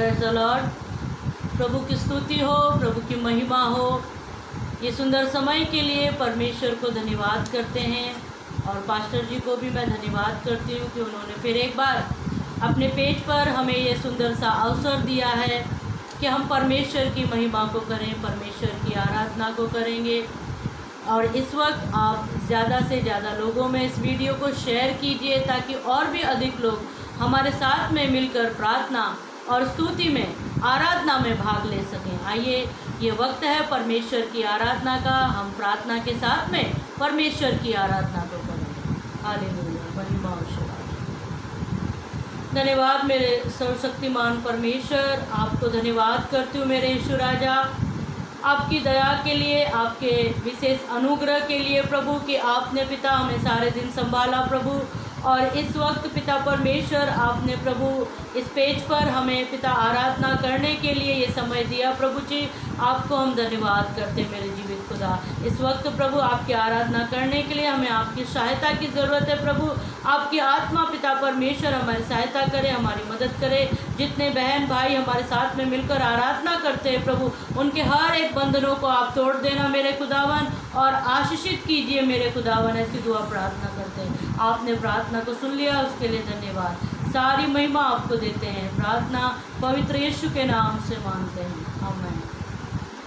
Praise the Lord. प्रभु की स्तुति हो, प्रभु की महिमा हो। ये सुंदर समय के लिए परमेश्वर को धन्यवाद करते हैं और पास्टर जी को भी मैं धन्यवाद करती हूँ कि उन्होंने फिर एक बार अपने पेज पर हमें ये सुंदर सा अवसर दिया है कि हम परमेश्वर की महिमा को करें, परमेश्वर की आराधना को करेंगे। और इस वक्त आप ज़्यादा से ज़्यादा लोगों में इस वीडियो को शेयर कीजिए ताकि और भी अधिक लोग हमारे साथ में मिलकर प्रार्थना और स्तुति में, आराधना में भाग ले सकें। आइए, ये वक्त है परमेश्वर की आराधना का। हम प्रार्थना के साथ में परमेश्वर की आराधना को करेंगे। हालेलुया, महिमा और स्तुति। धन्यवाद मेरे सर्वशक्तिमान परमेश्वर, आपको धन्यवाद करती हूँ मेरे यीशु राजा, आपकी दया के लिए, आपके विशेष अनुग्रह के लिए प्रभु कि आपने पिता हमें सारे दिन संभाला प्रभु। और इस वक्त पिता परमेश्वर आपने प्रभु इस पेज पर हमें पिता आराधना करने के लिए ये समय दिया प्रभु जी। आपको हम धन्यवाद करते मेरे जीवित खुदा। इस वक्त प्रभु आपकी आराधना करने के लिए हमें आपकी सहायता की ज़रूरत है प्रभु। आपकी आत्मा पिता परमेश्वर हमारी सहायता करे, हमारी मदद करे। जितने बहन भाई हमारे साथ में मिलकर आराधना करते हैं प्रभु, उनके हर एक बंधनों को आप तोड़ देना मेरे खुदावन और आशीषित कीजिए मेरे खुदावन। ऐसी दुआ प्रार्थना करते हैं। आपने प्रार्थना को सुन लिया, उसके लिए धन्यवाद। सारी महिमा आपको देते हैं। प्रार्थना पवित्र यीशु के नाम से मांगते हैं, आमीन।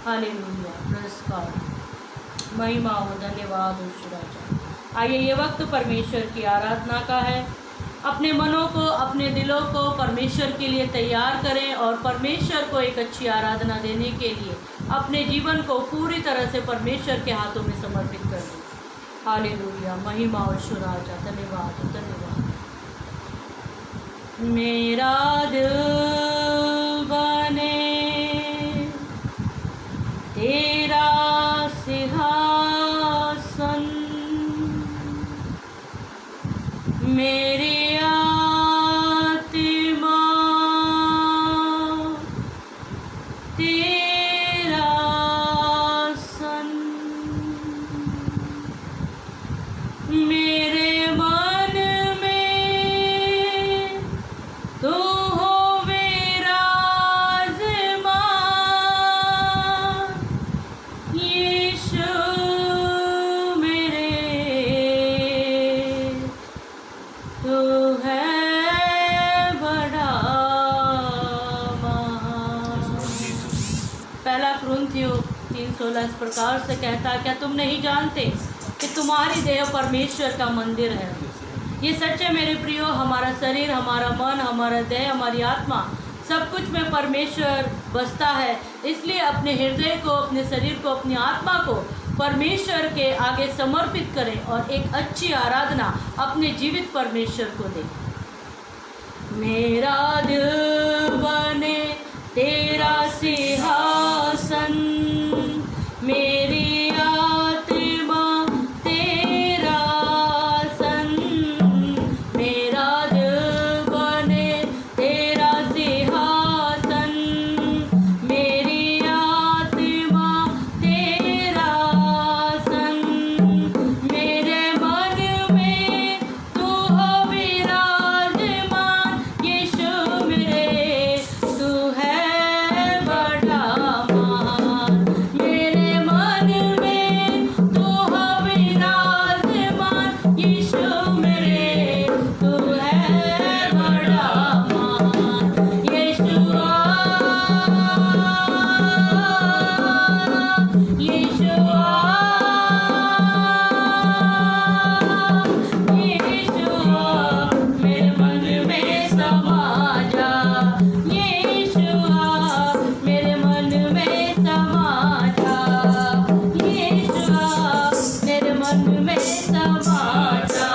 Hallelujah, praise God. महिमा हो, धन्यवाद यीशु राजा। आइए, ये वक्त परमेश्वर की आराधना का है। अपने मनों को, अपने दिलों को परमेश्वर के लिए तैयार करें और परमेश्वर को एक अच्छी आराधना देने के लिए अपने जीवन को पूरी तरह से परमेश्वर के हाथों में समर्पित कर दें। हालेलुया, महिमा और यीशु राजा, धन्यवाद धन्यवाद। मेरा दिल बने तेरा सिंहासन, मेरी आत्मा तेरा सन, मेरे मन में तू हो विराजमान, यीशु मेरे तू है बड़ा महान। पहला कुरिन्थियों 3:16 इस प्रकार से कहता है, क्या तुम नहीं जानते कि तुम्हारी देह परमेश्वर का मंदिर है। ये सच है मेरे प्रियो। हमारा शरीर, हमारा मन, हमारा देह, हमारी आत्मा, सब कुछ में परमेश्वर बसता है। इसलिए अपने हृदय को, अपने शरीर को, अपनी आत्मा को परमेश्वर के आगे समर्पित करें और एक अच्छी आराधना अपने जीवित परमेश्वर को दें। मेरा दिल बने तेरा सिंहासन, मेरी आत्मा तेरा सन, मेरा दिल बने तेरा सिंहासन, मेरी आत्मा तेरा सन, मेरे मन में तू हो विराजमान, यीशु मेरे तू है बड़ा महान, मेरे मन में तू हो विराजमान, यीशु मेरे तू है बड़ा महान, यीशुआ यीशुआ यीशुआ, मेरे मन में समा जा, यीशुआ मेरे मन में समा जा, यीशुआ मेरे मन में समा जा,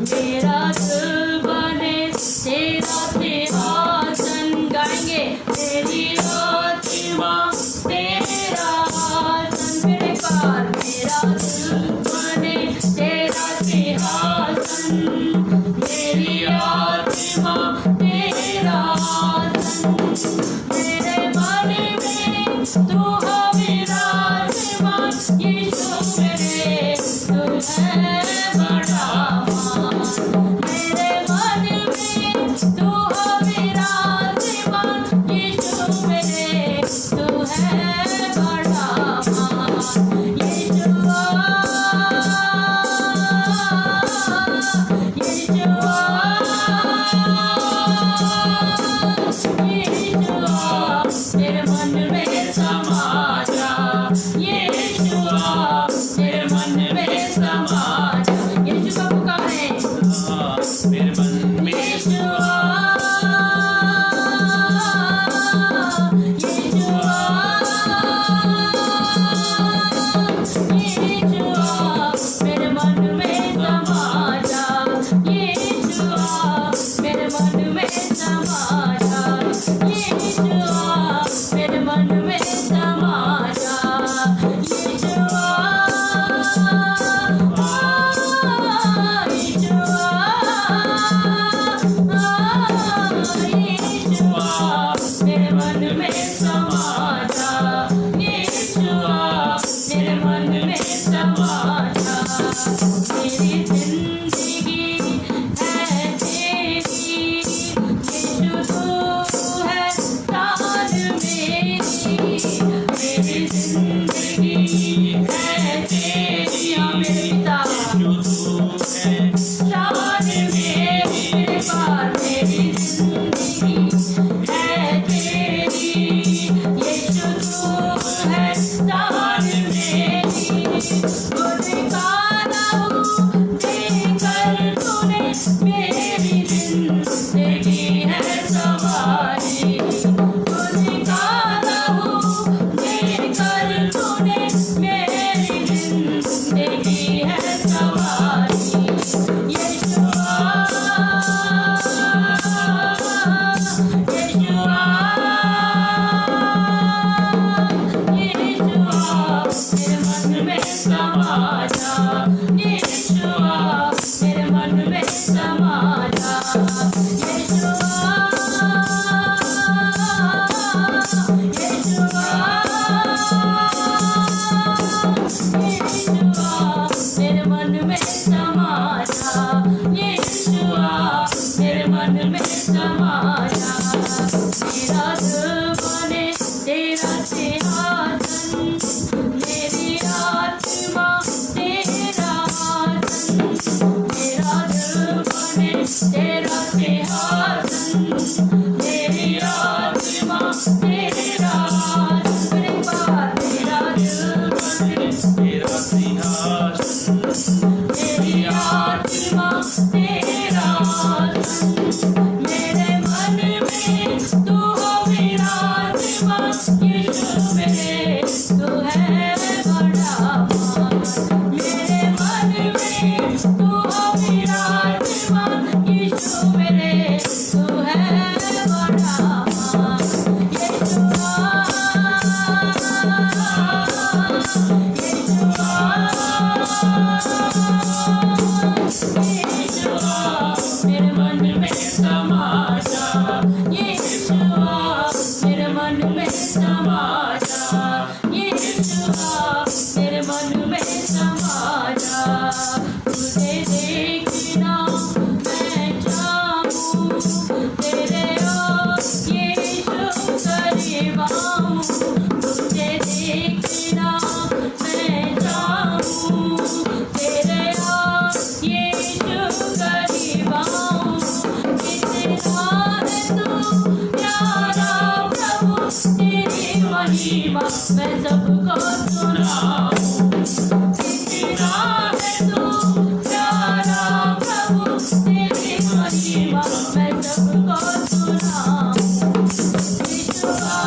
मेरा दिल बने तेरा सिंहासन। गाएंगे, तेरी आत्मा तेरा सन, मेरे पार मेरा दिल बने तेरा सिंहासन, मेरी आत्मा तेरा सन, मेरे मन में तू हो विराजमान, यीशु मेरे तू है बड़ा महान, मेरे मन में तू हो विराजमान, तेरा सिंहासन, मेरी आत्मा तेरा आसन, मेरे मन में तू हो विराजमान, यीशु मेरे तू है बड़ा मान, मेरे मन में तू हो विराजमान, यीशु मेरे तू है बड़ा मान, मेरे मन में समा जा, यीशुआ मेरे मन में समा जा, यीशुआ मेरे मन में समा जा, तुझे देखना मैं चाहूं, तेरे ओर यीशु करीब आऊं, तुझे देखना मैं चाहूं, तेरे ओर यीशु करीब आऊं, कितना है तू प्यारा प्रभु, तेरी महिमा मैं सबको सुनाऊं, कितना है तू प्यारा प्रभु, तेरी महिमा मैं सबको सुनाऊं, यीशुआ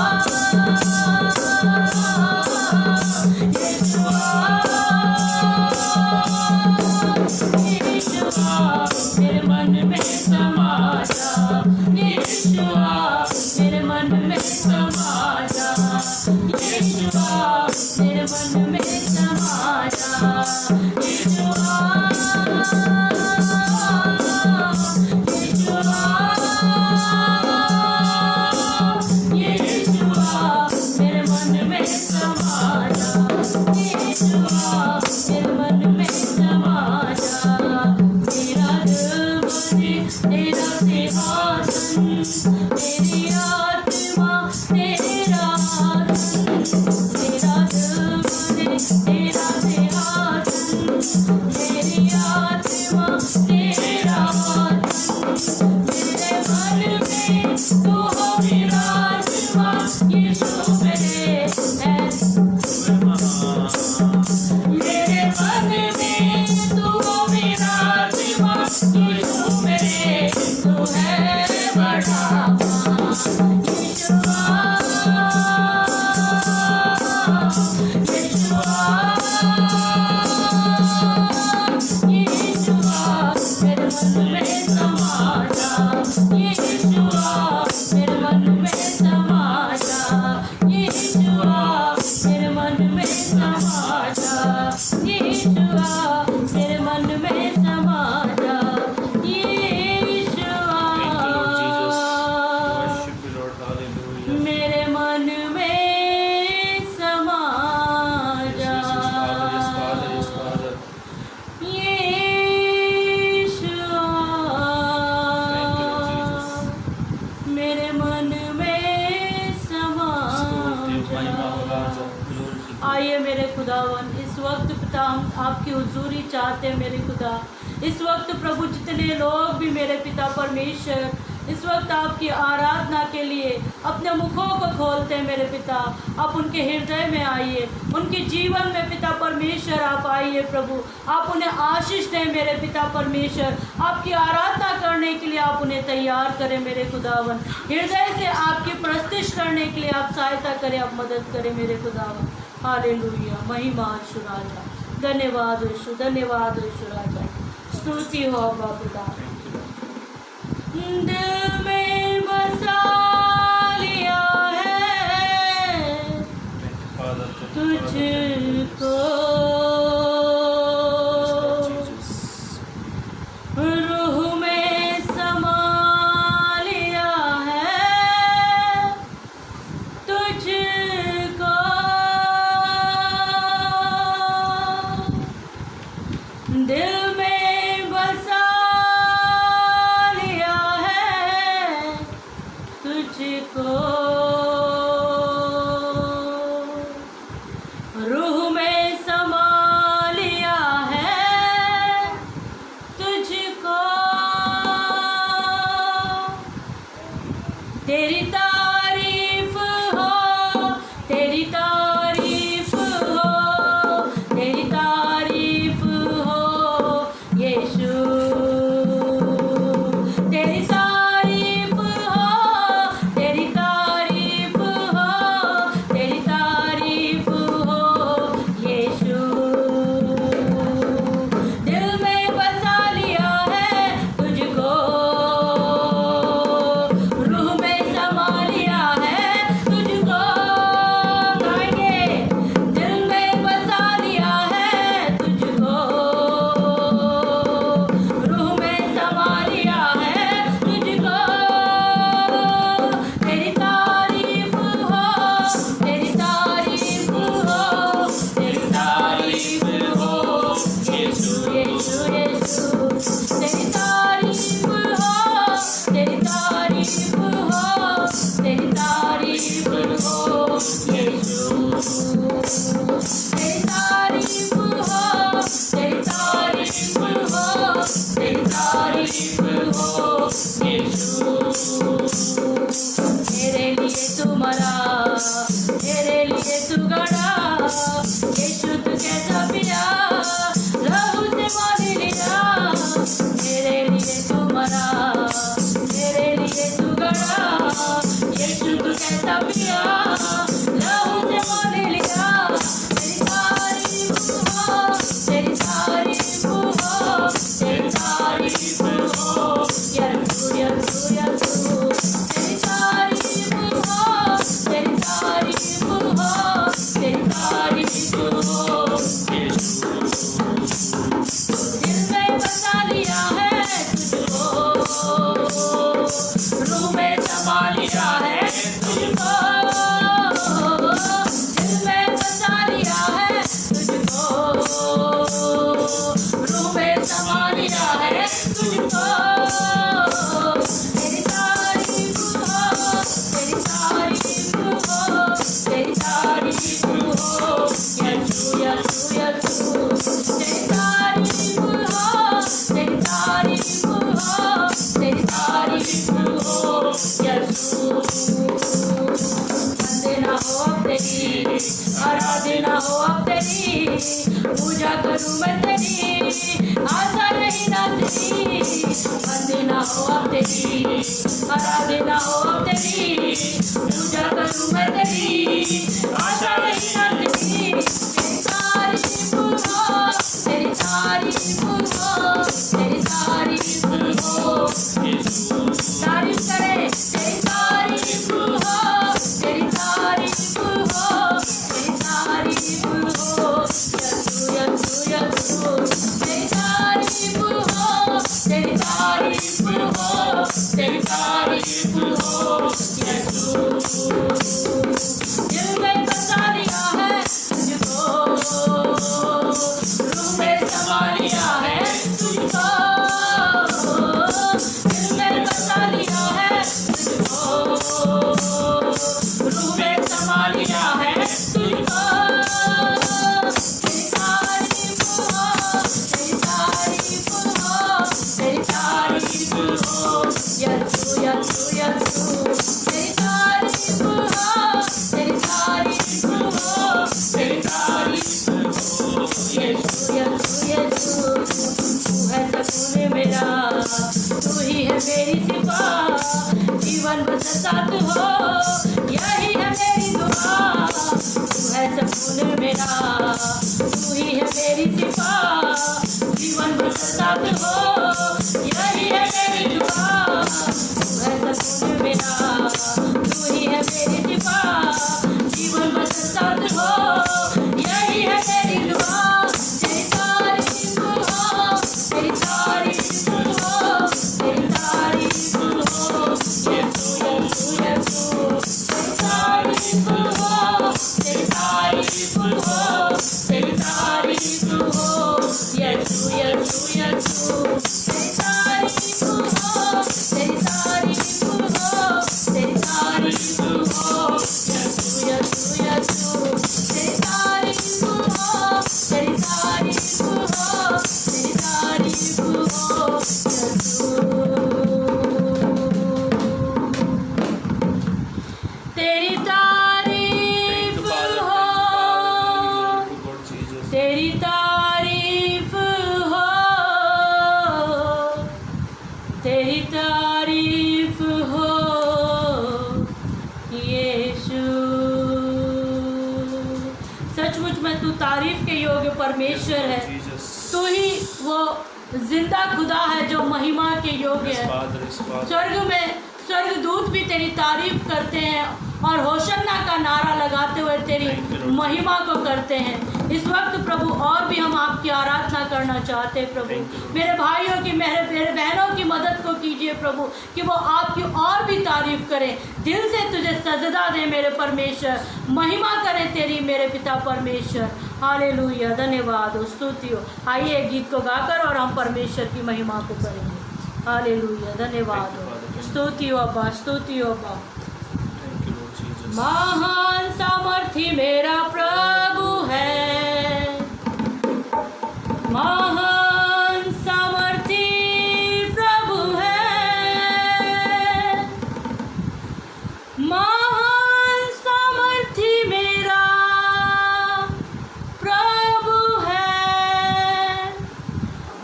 मेरे मन में समा जा, यीशुआ मेरे मन में समा जा, यीशुआ मेरे मन में समा जा, यीशुआ यीशुआ मेरे मन में समा जा, यीशुआ मेरे मन में समा जा, तेरा दिल बने तेरा सिंहासन, मेरी आत्मा तेरा आसन, तेरा दिल बने तेरा सिंहासन, मेरी आत्मा तेरा आसन, मेरे मन में तू हो विराजमान, यीशु मेरे है मेरे मन में तू हो विराजमान, यीशु मेरे तू है बड़ा मान, यीशुआ यीशुआ मेरे मन में समा जा, यीशुआ मेरे मन में समा जा, यीशुआ मेरे मन में समा जा, यीशुआ मेरे मन में समा जा, यीशुआ मेरे मन में समा जा, यीशुआ मेरे मन में समा जा। आइए मेरे खुदावन, इस वक्त पिता हम आपकी हुजूरी चाहते हैं मेरे खुदा, इस वक्त प्रभु जितने लोग भी मेरे पिता परमेश्वर इस वक्त आपकी आराधना के लिए अपने मुखों को खोलते हैं मेरे पिता, आप उनके हृदय में आइए, उनके जीवन में पिता परमेश्वर आप आइए प्रभु, आप उन्हें आशीष दें मेरे पिता परमेश्वर, आपकी आराधना करने के लिए आप उन्हें तैयार करें मेरे खुदावन, हृदय से आपकी प्रस्तुति करने के लिए आप सहायता करें, आप मदद करें मेरे खुदावन। हालेलुया, महिमा यीशु राजा, धन्यवाद यीशु, धन्यवाद यीशु राजा, स्तुति हो आपका पिता। दिल में बसा लिया है तुझको, रूह में समा लिया है तुझको, दिल में बसा लिया है तुझको, रूह में आराधना हो अब तेरी, पूजा करूं मैं तेरी, आशा नहीं ना तेरी। वंदना हो अब तेरी, आराधना हो अब तेरी, पूजा करूं मैं तेरी, आशा नहीं ना तेरी। तेरी तारीफ हो, तेरी तारीफ हो, तेरी तारीफ हो, तारीफ करे तेरी तारीफ हो, तेरी तारीफ हो, तेरी तारीफ हो, यीशु यीशु यीशु। तेरी तारीफ हो, तेरी तारीफ हो, तेरी तारीफ हो, यीशु। दिल में बसा लिया है तुझको, रूह में समा लिया है तुझको, दिल में बसा लिया है तुझको, रूह में समा लिया है तुझको। तेरी तारीफ हो, तेरी तारीफ हो, तेरी तारीफ हो, यीशु यीशु यीशु। तेरी तारीफ हो, तेरी तारीफ हो, तेरी तारीफ हो, यीशु यीशु यीशु। तू है सकून मेरा, तू ही है मेरी सिफा, जीवन बसता तू हो, यही है मेरी दुआ। तू है सकून मेरा, तू ही है मेरी सिफा, जीवन बसता तू हो, यही है मेरी दुआ। तू है सकून मेरा, तू ही है मेरी सिफा, जीवन बसता तू हो, यही है मेरी दुआ। तेरी तारीफ हो, तेरी तारीफ हो, तेरी तारीफ हो, यीशु यीशु यीशु। तेरी तारीफ हो, तेरी तारीफ हो, तेरी तारीफ हो, यीशु यीशु यीशु। तेरी तारीफ हो, तेरी तारीफ हो, तेरी तारीफ हो, यीशु यीशु यीशु। तेरी तारीफ हो, तेरी तारीफ हो, तेरी तारीफ हो, यीशु। तेरी तारीफ हो, तेरी तारीफ हो, तेरी तारीफ हो, यीशु। सचमुच में तू तारीफ के योग्य परमेश्वर है, तू ही वो जिंदा खुदा है जो महिमा के योग्य है। स्वर्ग में स्वर्गदूत भी तेरी तारीफ करते हैं और होशन्ना का नारा लगाते हुए तेरी महिमा को करते हैं। इस वक्त प्रभु और भी हम आपकी आराधना करना चाहते हैं प्रभु। मेरे भाइयों की, मेरे बहनों की मदद को कीजिए प्रभु, कि वो आपकी और भी तारीफ करें, दिल से तुझे सजदा दें मेरे परमेश्वर, महिमा करें तेरी मेरे पिता परमेश्वर। हालेलुया, धन्यवाद हो, स्तुति हो। आइए गीत को गाकर और हम परमेश्वर की महिमा को करेंगे। हालेलुया, धन्यवाद हो, स्तुति हो अब्बा, स्तुति हो अब्बा। महान सामर्थी मेरा प्रभु है, महान सामर्थी प्रभु है, महान सामर्थी मेरा प्रभु है,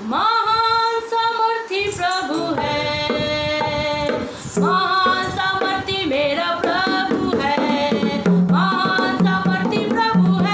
महान सामर्थी प्रभु है, महान सामर्थी मेरा प्रभु है, महान सामर्थी प्रभु है।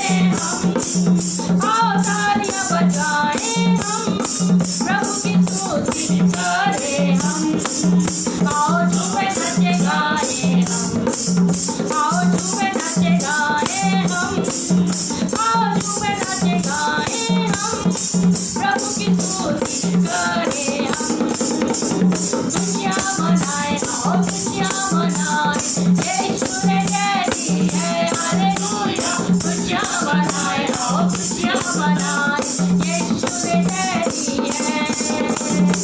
हम, आओ तालियां बजाएं हम, प्रभु की स्तुति करें हम, आओ झूमे नाचे गाए हम, आओ झूमे नाचे गाए हम, आओ झूमे नाचे गाए हम, प्रभु की स्तुति करें हम, खुशियाँ मनाए, आओ खुशियाँ मनाए, यीशु ने जय दी है, हालेलुया। खुशियाँ मनाए, आओ खुशियाँ मनाए, यीशु ने जय दी है।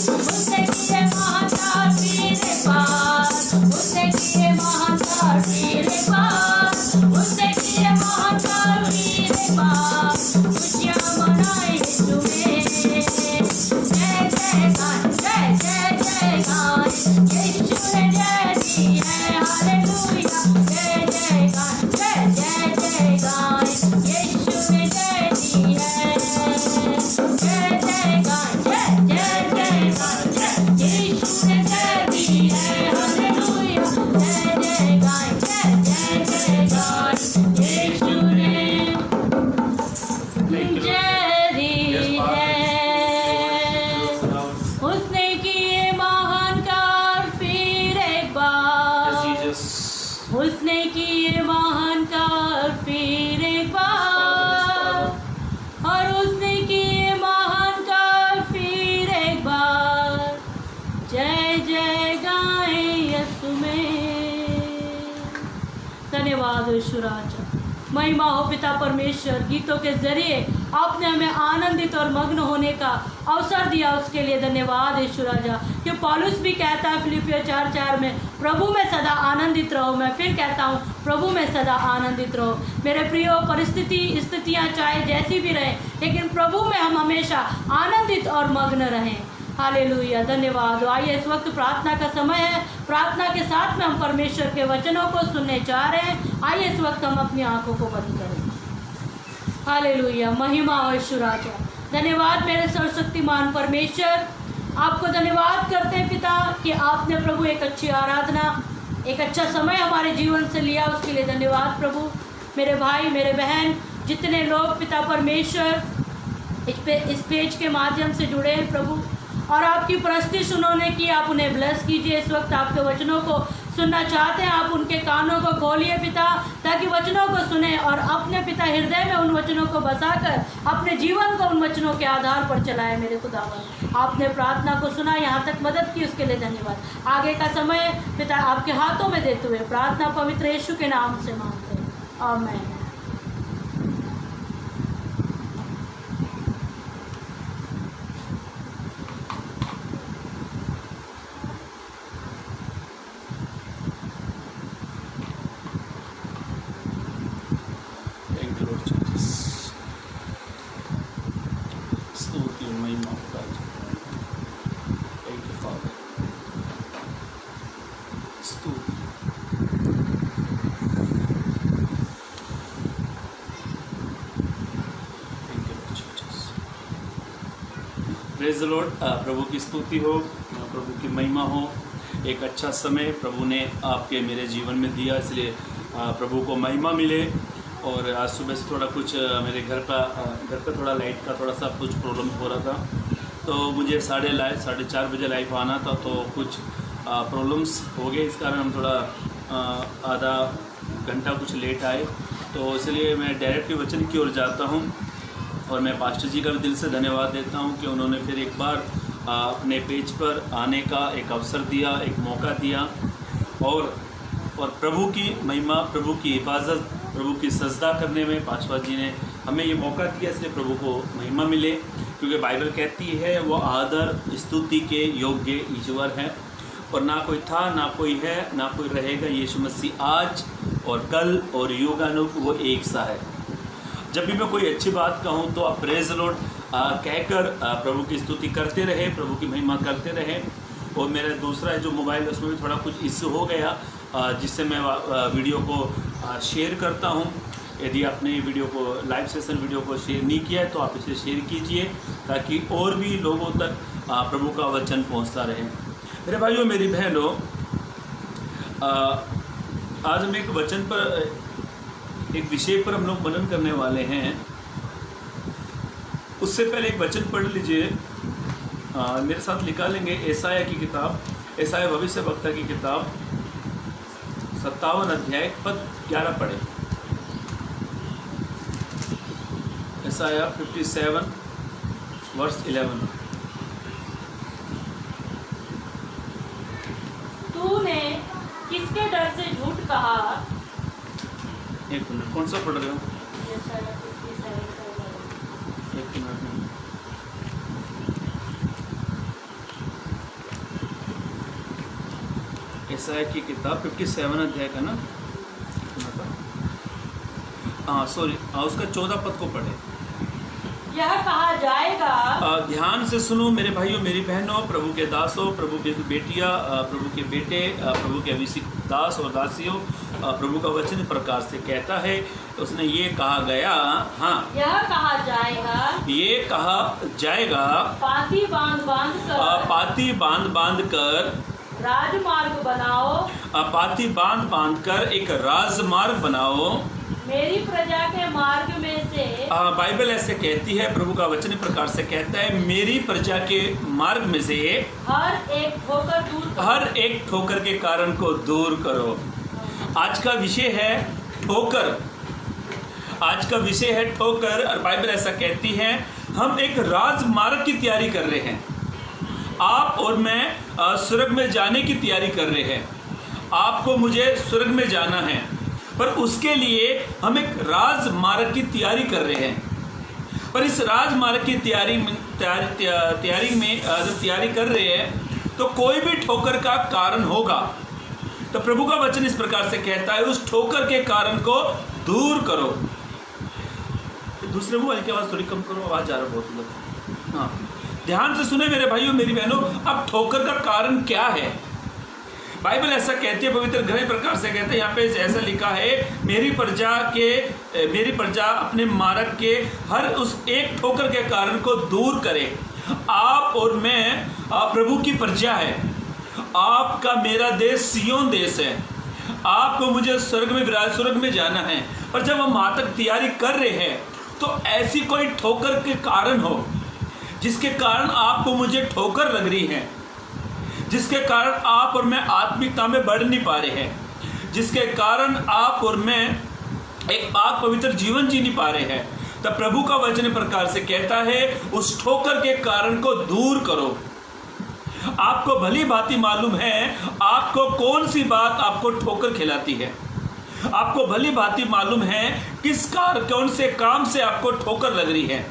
उसने किए महान कार्य मेरे पास, उसने किए महान कार्य मेरे पास, उसने किए महान कार्य मेरे पास, खुशियाँ मनाए यीशु में। जय जय गान, जय जय जय गान, यीशु ने जय दी है, हालेलुया। जय जय गान, जय जय जय गान, यीशु ने जय दी है। जय जय गान, जय जय जय गान, यीशु ने जय दी है, हालेलुया। जय जय गान, जय जय जय गान, यीशु ने जय दी है। उसने किए महान कार्य फिर एक बार, उसने किए महान कार्य फिर एक बार, और उसने किए महान कार्य फिर एक बार। जय जय गाए यीशु में। धन्यवाद यीशु राजा, महिमा हो पिता परमेश्वर। गीतों के जरिए आपने हमें आनंदित और मग्न होने का अवसर दिया, उसके लिए धन्यवाद यीशु राजा। कि पौलुस भी कहता है फिलिपियों 4:4 में, प्रभु में सदा आनंदित रहो। मैं फिर कहता हूँ, प्रभु में सदा आनंदित रहो। मेरे प्रियो, स्थितियाँ चाहे जैसी भी रहें, लेकिन प्रभु में हम हमेशा आनंदित और मग्न रहें। हालेलुया, धन्यवाद। आइए, इस वक्त प्रार्थना का समय है। प्रार्थना के साथ में हम परमेश्वर के वचनों को सुनने जा रहे हैं। आइए, इस वक्त हम अपनी आंखों को बंद करें। हालेलुया, महिमा हो यीशु राजा। धन्यवाद मेरे सर्वशक्तिमान परमेश्वर, आपको धन्यवाद करते हैं पिता कि आपने प्रभु एक अच्छी आराधना, एक अच्छा समय हमारे जीवन से लिया, उसके लिए धन्यवाद प्रभु। मेरे भाई, मेरे बहन, जितने लोग पिता परमेश्वर इस पेज के माध्यम से जुड़े हैं प्रभु, और आपकी प्रस्तुति उन्होंने की, आप उन्हें ब्लेस कीजिए। इस वक्त आपके वचनों को सुनना चाहते हैं, आप उनके कानों को खोलिए पिता, ताकि वचनों को सुने और अपने पिता हृदय में उन वचनों को बसाकर अपने जीवन को उन वचनों के आधार पर चलाए। मेरे खुदावन, आपने प्रार्थना को सुना, यहाँ तक मदद की, उसके लिए धन्यवाद। आगे का समय पिता आपके हाथों में देते हुए प्रार्थना पवित्र यीशु के नाम से मांगते हैं, आमीन। Praise the Lord. प्रभु की स्तुति हो, प्रभु की महिमा हो। एक अच्छा समय प्रभु ने आपके मेरे जीवन में दिया, इसलिए प्रभु को महिमा मिले। और आज सुबह से थोड़ा कुछ मेरे घर पे थोड़ा लाइट का थोड़ा सा कुछ प्रॉब्लम हो रहा था, तो मुझे 4:30 बजे लाइव आना था, तो कुछ प्रॉब्लम्स हो गए, इस कारण हम थोड़ा आधा घंटा कुछ लेट आए। तो इसलिए मैं डायरेक्ट वचन की ओर जाता हूँ, और मैं पास्टर जी का भी दिल से धन्यवाद देता हूँ कि उन्होंने फिर एक बार अपने पेज पर आने का एक अवसर दिया, एक मौका दिया, और प्रभु की महिमा, प्रभु की हिफाजत, प्रभु की सजदा करने में पास्टर जी ने हमें ये मौका दिया, इसलिए प्रभु को महिमा मिले। क्योंकि बाइबल कहती है वो आदर स्तुति के योग्य ईश्वर है, और ना कोई था, ना कोई है, ना कोई रहेगा। यीशु मसीह आज और कल और युगानुग वो एक सा है। जब भी मैं कोई अच्छी बात कहूँ तो आप प्रेज द लॉर्ड कहकर प्रभु की स्तुति करते रहे, प्रभु की महिमा करते रहे। और मेरा दूसरा जो मोबाइल है उसमें भी थोड़ा कुछ इश्यू हो गया, जिससे मैं वीडियो को शेयर करता हूँ। यदि आपने वीडियो को, लाइव सेशन वीडियो को शेयर नहीं किया है तो आप इसे शेयर कीजिए, ताकि और भी लोगों तक प्रभु का वचन पहुँचता रहे। मेरे भाइयों, मेरी बहनों, आज हम एक वचन पर एक विषय पर हम लोग मनन करने वाले हैं। उससे पहले एक वचन पढ़ लीजिए, मेरे साथ निकालेंगे यशायाह की किताब, यशायाह भविष्यवक्ता की किताब 57 अध्याय पद 11 पढ़े। यशायाह 57 वर्स 11। तूने किसके डर से झूठ कहा? एक मिनट, कौन सा पढ़ रहे हो? यशायाह 57 एक मिनट। यशायाह की किताब 57 अध्याय का ना, सॉरी, उसका 14 पद को पढ़े। यह कहा जाएगा, ध्यान से सुनो मेरे भाइयों मेरी बहनों, प्रभु के दासों, प्रभु की बेटियां, प्रभु के बेटे, प्रभु के अभिषिक्त दास और दासियों, प्रभु का वचन प्रकार से कहता है। उसने ये कहा गया, हाँ, यह कहा जाएगा, ये कहा जाएगा, पाती बांध बांध कर, पाती बांध बांध कर राजमार्ग बनाओ, पाती बांध बांध कर एक राजमार्ग बनाओ, मेरी प्रजा के मार्ग में से। बाइबल ऐसे कहती है, प्रभु का वचन प्रकार से कहता है, मेरी प्रजा के मार्ग में से हर एक ठोकर दूर करो। हर एक ठोकर के कारण को दूर करो। आज का विषय है ठोकर, आज का विषय है ठोकर, और बाइबल ऐसा कहती है हम एक राजमार्ग की तैयारी कर रहे हैं। आप और मैं स्वर्ग में जाने की तैयारी कर रहे हैं। आपको मुझे स्वर्ग में जाना है, पर उसके लिए हम एक राजमार्ग की तैयारी कर रहे हैं। पर इस राजमार्ग की तैयारी में जब तैयारी कर रहे हैं तो कोई भी ठोकर का कारण होगा। तो प्रभु का वचन इस प्रकार से कहता है, उस ठोकर के कारण को दूर करो। दूसरे मोबाइल की आवाज़ थोड़ी कम करो, आवाज़ जा रहा बहुत लोग। हाँ, ध्यान से सुने मेरे भाइयों मेरी बहनों, अब ठोकर का कारण क्या है? बाइबल ऐसा कहती है, पवित्र ग्रंथ प्रकार से कहते हैं, यहाँ पे ऐसा लिखा है, मेरी प्रजा अपने मार्ग के हर उस एक ठोकर के कारण को दूर करे। आप और मैं प्रभु की प्रजा है। आपका मेरा देश सियोन देश है। आपको मुझे स्वर्ग में जाना है। पर जब हम वहाँ तक तैयारी कर रहे हैं तो ऐसी कोई ठोकर के कारण हो जिसके कारण आपको मुझे ठोकर लग रही है, जिसके कारण आप और मैं आत्मिकता में बढ़ नहीं पा रहे हैं, जिसके कारण आप और मैं एक पाक पवित्र जीवन जी नहीं पा रहे हैं, तब प्रभु का वचन प्रकार से कहता है उस ठोकर के कारण को दूर करो। आपको भली भांति मालूम है आपको कौन सी बात आपको ठोकर खिलाती है। आपको भली भांति मालूम है कौन से काम से आपको ठोकर लग रही है।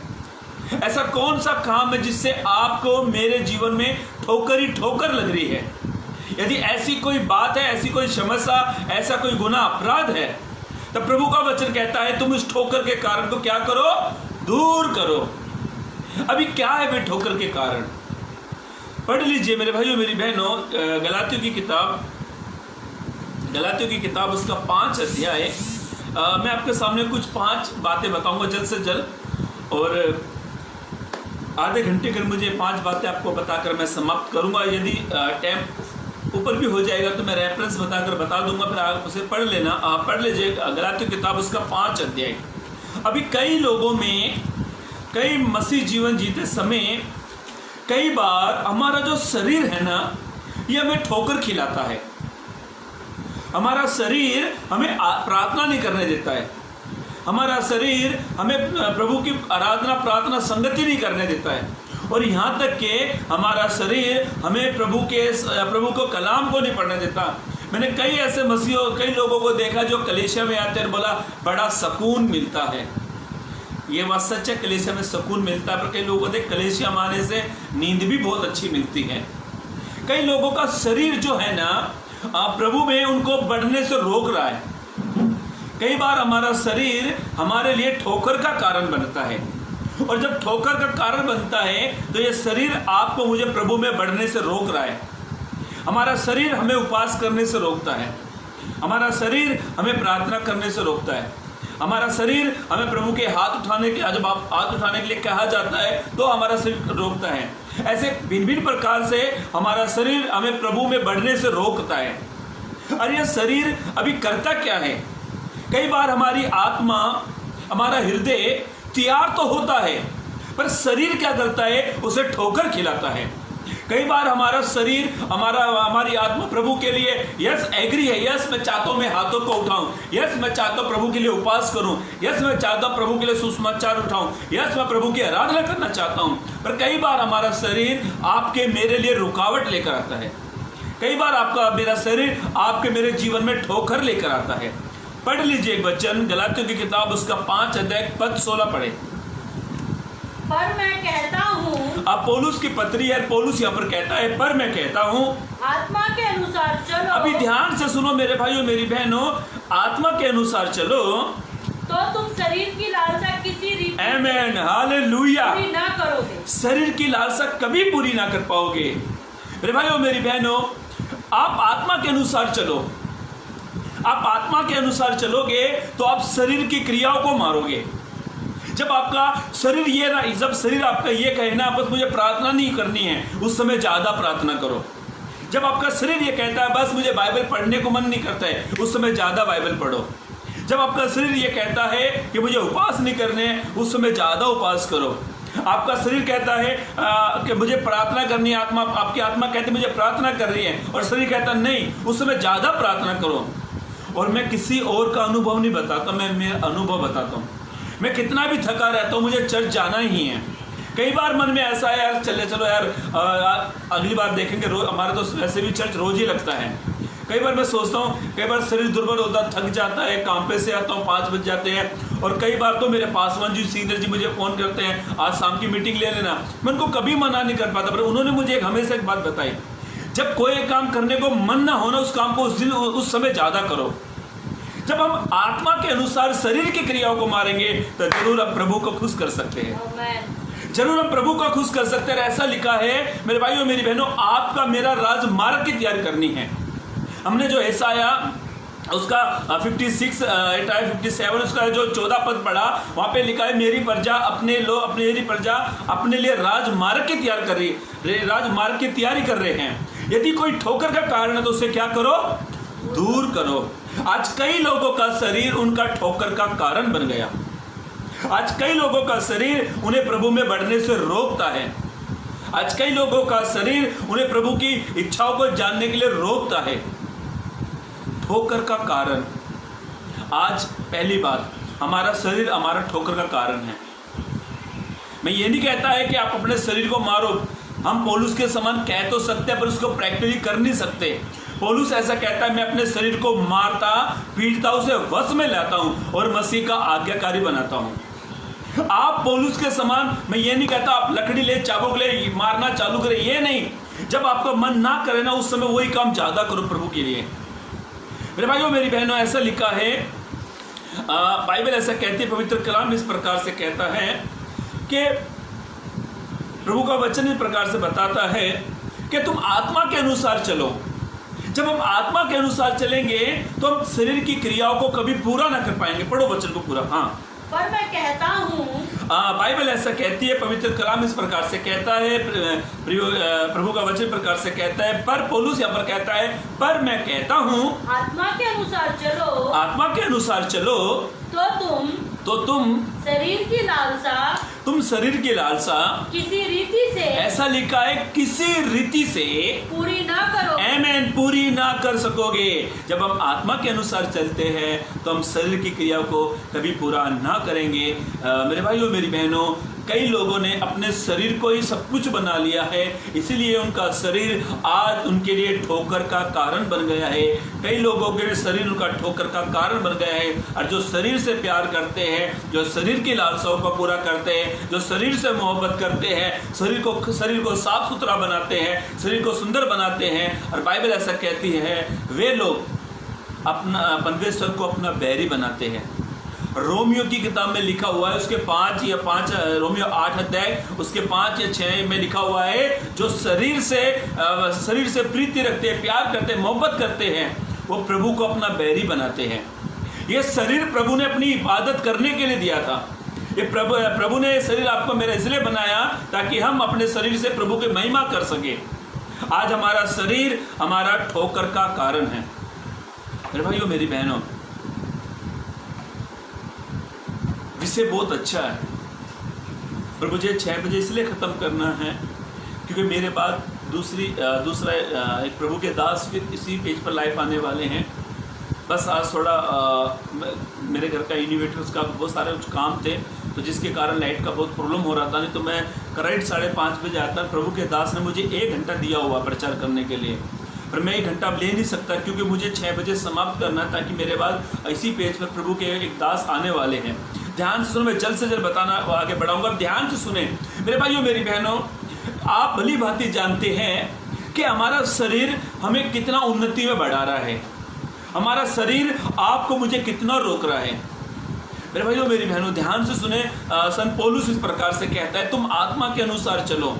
ऐसा कौन सा काम है जिससे आपको मेरे जीवन में ठोकर ही ठोकर लग रही है। यदि ऐसी कोई बात है, ऐसी कोई समस्या, ऐसा कोई गुनाह अपराध है, तब प्रभु का वचन कहता है तुम इस ठोकर के कारण को क्या करो, दूर करो। अभी क्या है वे ठोकर के कारण? पढ़ लीजिए मेरे भाइयों मेरी बहनों, गलातियों की किताब उसका 5 अध्याय। मैं आपके सामने कुछ 5 बातें बताऊंगा जल्द से जल्द, और आधे घंटे कर मुझे 5 बातें आपको बताकर मैं समाप्त करूंगा। यदि टाइम ऊपर भी हो जाएगा तो मैं रेफरेंस बताकर बता दूंगा, फिर आप उसे पढ़ लेना। आप पढ़ लीजिए गलातियों की किताब उसका 5 अध्याय। अभी कई लोगों में, कई मसीह जीवन जीते समय कई बार हमारा जो शरीर है ना, ये हमें ठोकर खिलाता है। हमारा शरीर हमें प्रार्थना नहीं करने देता है। हमारा शरीर हमें प्रभु की आराधना प्रार्थना संगति नहीं करने देता है। और यहाँ तक कि हमारा शरीर हमें प्रभु को कलाम को नहीं पढ़ने देता। मैंने कई ऐसे मसीहों, कई लोगों को देखा जो कलीसिया में आते हैं, बोला बड़ा सुकून मिलता है। ये बात सच है, कलीसिया में सुकून मिलता है, पर कई लोगों को देख कलीसिया में आने से नींद भी बहुत अच्छी मिलती है। कई लोगों का शरीर जो है ना, प्रभु में उनको बढ़ने से रोक रहा है। कई बार हमारा शरीर हमारे लिए ठोकर का कारण बनता है, और जब ठोकर का कारण बनता है तो ये शरीर आपको मुझे प्रभु में बढ़ने से रोक रहा है। हमारा शरीर हमें उपवास करने से रोकता है। हमारा शरीर हमें प्रार्थना करने से रोकता है। हमारा शरीर हमें प्रभु के हाथ उठाने के, जब आप हाथ उठाने के लिए कहा जाता है तो हमारा शरीर रोकता है। ऐसे भिन्न भिन्न प्रकार से हमारा शरीर हमें प्रभु में बढ़ने से रोकता है। और यह शरीर अभी करता क्या है? कई बार हमारी आत्मा, हमारा हृदय तैयार तो होता है, पर शरीर क्या करता है, उसे ठोकर खिलाता है। कई बार हमारा शरीर, हमारी आत्मा प्रभु के लिए यस एग्री है, यस मैं चाहता हूं मैं हाथों को उठाऊं, यस मैं चाहता हूं प्रभु के लिए उपवास करूं, यस मैं चाहता हूं प्रभु के लिए सुसमाचार उठाऊं, यस मैं प्रभु की आराधना करना चाहता हूं। पर कई बार हमारा शरीर आपके मेरे लिए रुकावट लेकर आता है। कई बार आपका मेरा शरीर आपके मेरे जीवन में ठोकर लेकर आता है। पढ़ लीजिए एक वचन, गलातियों की किताब उसका 5 अध्याय पद 16 पढ़े। पर मैं कहता हूँ, अब पौलुस की पत्री है, पौलुस यहाँ पर कहता है पर मैं कहता हूँ, आत्मा के अनुसार चलो। अभी ध्यान से सुनो मेरे भाइयों मेरी बहनों, आत्मा के अनुसार चलो तो तुम शरीर की लालसा किसी रीति आमेन, हालेलुया, पूरी ना करोगे। शरीर की लालसा कभी पूरी ना कर पाओगे। मेरे भाइयों मेरी बहनों, आप आत्मा के अनुसार चलो। आप आत्मा के अनुसार चलोगे तो आप शरीर की क्रियाओं को मारोगे। जब आपका शरीर जब शरीर आपका ये कहे ना बस मुझे प्रार्थना नहीं करनी है, उस समय ज्यादा प्रार्थना करो। जब आपका शरीर ये कहता है बस मुझे बाइबल पढ़ने को मन नहीं करता है, उस समय ज्यादा बाइबल पढ़ो। जब आपका शरीर ये कहता है कि मुझे उपवास नहीं करने, उस समय ज्यादा उपवास करो। आपका शरीर कहता है कि मुझे प्रार्थना करनी है, आपकी आत्मा कहती है मुझे प्रार्थना कर रही है, और शरीर कहता नहीं, उस समय ज्यादा प्रार्थना करो। और मैं किसी और का अनुभव नहीं बताता, मैं मेरा अनुभव बताता हूँ। मैं कितना भी थका रहता हूँ, मुझे चर्च जाना ही है। कई बार मन में ऐसा है यार चलो यार अगली बार देखेंगे, हमारा तो वैसे भी चर्च रोज ही लगता है। कई बार मैं सोचता हूँ, कई बार शरीर दुर्बल होता, थक जाता है, काम पे से आता हूँ 5 बज जाते हैं, और कई बार तो मेरे पासवान जी सीनियर जी मुझे फ़ोन करते हैं आज शाम की मीटिंग ले लेना। मैं उनको कभी मना नहीं कर पाता, पर उन्होंने मुझे हमेशा एक बात बताई, जब कोई काम करने को मन ना हो ना, उस काम को उस समय ज़्यादा करो। जब हम आत्मा के अनुसार शरीर की क्रियाओं को मारेंगे तो जरूर हम प्रभु को खुश कर सकते हैं। जरूर हम प्रभु को खुश कर सकते हैं। ऐसा लिखा है मेरे भाइयों मेरी बहनों, आपका मेरा राजमार्ग की तैयारी करनी है। हमने जो यशाया उसका 57 उसका जो 14 पद पढ़ा, वहां पे लिखा है मेरी प्रजा अपने लिए राजमार्ग की तैयारी कर रही, राजमार्ग की तैयारी कर रहे हैं। यदि कोई ठोकर का कारण है तो उसे क्या करो, दूर करो। आज कई लोगों का शरीर उनका ठोकर का कारण बन गया। आज कई लोगों का शरीर उन्हें प्रभु में बढ़ने से रोकता है। आज कई लोगों का शरीर उन्हें प्रभु की इच्छाओं को जानने के लिए रोकता है। ठोकर का कारण, आज पहली बात, हमारा शरीर हमारा ठोकर का कारण है। मैं ये नहीं कहता है कि आप अपने शरीर को मारो। हम पौलुस के समान कह तो सकते हैं पर उसको प्रैक्टिकली कर नहीं सकते। पौलुस ऐसा कहता है मैं अपने शरीर को मारता पीटता उसे वश में लाता हूं और मसीह का आज्ञाकारी बनाता हूं। आप पौलुस के समान, मैं ये नहीं कहता आप लकड़ी ले चाबुक ले मारना चालू करें, ये नहीं। जब आपका मन ना करे ना, उस समय वही काम ज्यादा करो प्रभु के लिए। मेरे भाइयों मेरी बहनों, ऐसा लिखा है, बाइबल ऐसा कहती है, पवित्र कलाम इस प्रकार से कहता है कि प्रभु का वचन इस प्रकार से बताता है कि तुम आत्मा के अनुसार चलो। जब हम आत्मा के अनुसार चलेंगे तो हम शरीर की क्रियाओं को कभी पूरा ना कर पाएंगे। पढ़ो वचन को पूरा। हाँ, पर मैं कहता हूँ, बाइबल ऐसा कहती है, पवित्र कलाम इस प्रकार से कहता है, प्रभु का वचन प्रकार से कहता है, पर पौलुस यहाँ पर कहता है पर मैं कहता हूँ आत्मा के अनुसार चलो, आत्मा के अनुसार चलो तो तुम शरीर की लालसा, तुम शरीर की लालसा किसी रीति से, ऐसा लिखा है, किसी रीति से पूरी ना करो। आमेन, पूरी ना कर सकोगे। जब हम आत्मा के अनुसार चलते हैं तो हम शरीर की क्रिया को कभी पूरा ना करेंगे। मेरे भाइयों मेरी बहनों, कई लोगों ने अपने शरीर को ही सब कुछ बना लिया है, इसीलिए उनका शरीर आज उनके लिए ठोकर का कारण बन गया है। कई लोगों के शरीर उनका ठोकर का कारण बन गया है। और जो शरीर से प्यार करते हैं, जो शरीर की लालसाओं को पूरा करते हैं, जो शरीर से मोहब्बत करते हैं, शरीर को साफ सुथरा बनाते हैं, शरीर को सुंदर बनाते हैं, और बाइबल ऐसा कहती है वे लोग अपना परमेश्वर को अपना बैरी बनाते हैं। रोमियो की किताब में लिखा हुआ है, उसके 5 रोमियो 8 अध्याय उसके 5 या 6 में लिखा हुआ है, जो शरीर से प्रीति रखते हैं, प्यार करते हैं, मोहब्बत करते हैं, वो प्रभु को अपना बैरी बनाते हैं। ये शरीर प्रभु ने अपनी इबादत करने के लिए दिया था। ये प्रभु ने शरीर आपको मेरा इसलिए बनाया ताकि हम अपने शरीर से प्रभु की महिमा कर सके। आज हमारा शरीर हमारा ठोकर का कारण है। मेरे भाइयों मेरी बहनों, जिसे बहुत अच्छा है। पर मुझे 6 बजे इसलिए ख़त्म करना है क्योंकि मेरे बाद दूसरा एक प्रभु के दास फिर इसी पेज पर लाइव आने वाले हैं। बस आज थोड़ा मेरे घर का इन्वर्टर्स का बहुत सारे कुछ काम थे, तो जिसके कारण लाइट का बहुत प्रॉब्लम हो रहा था। नहीं तो मैं करेक्ट 5:30 बजे आता। प्रभु के दास ने मुझे 1 घंटा दिया हुआ प्रचार करने के लिए, पर मैं 1 घंटा ले नहीं सकता क्योंकि मुझे 6 बजे समाप्त करना है, ताकि मेरे बाद इसी पेज पर प्रभु के एक दास आने वाले हैं। ध्यान से सुनो, मैं जल्द से जल्द बताना आगे बढ़ाऊंगा। ध्यान से सुने मेरे भाइयों मेरी बहनों, आप भली भांति जानते हैं कि हमारा शरीर हमें कितना उन्नति में बढ़ा रहा है। हमारा शरीर आपको मुझे कितना रोक रहा है। मेरे भाइयों मेरी बहनों ध्यान से सुने, संत पौलुस इस प्रकार से कहता है, तुम आत्मा के अनुसार चलो।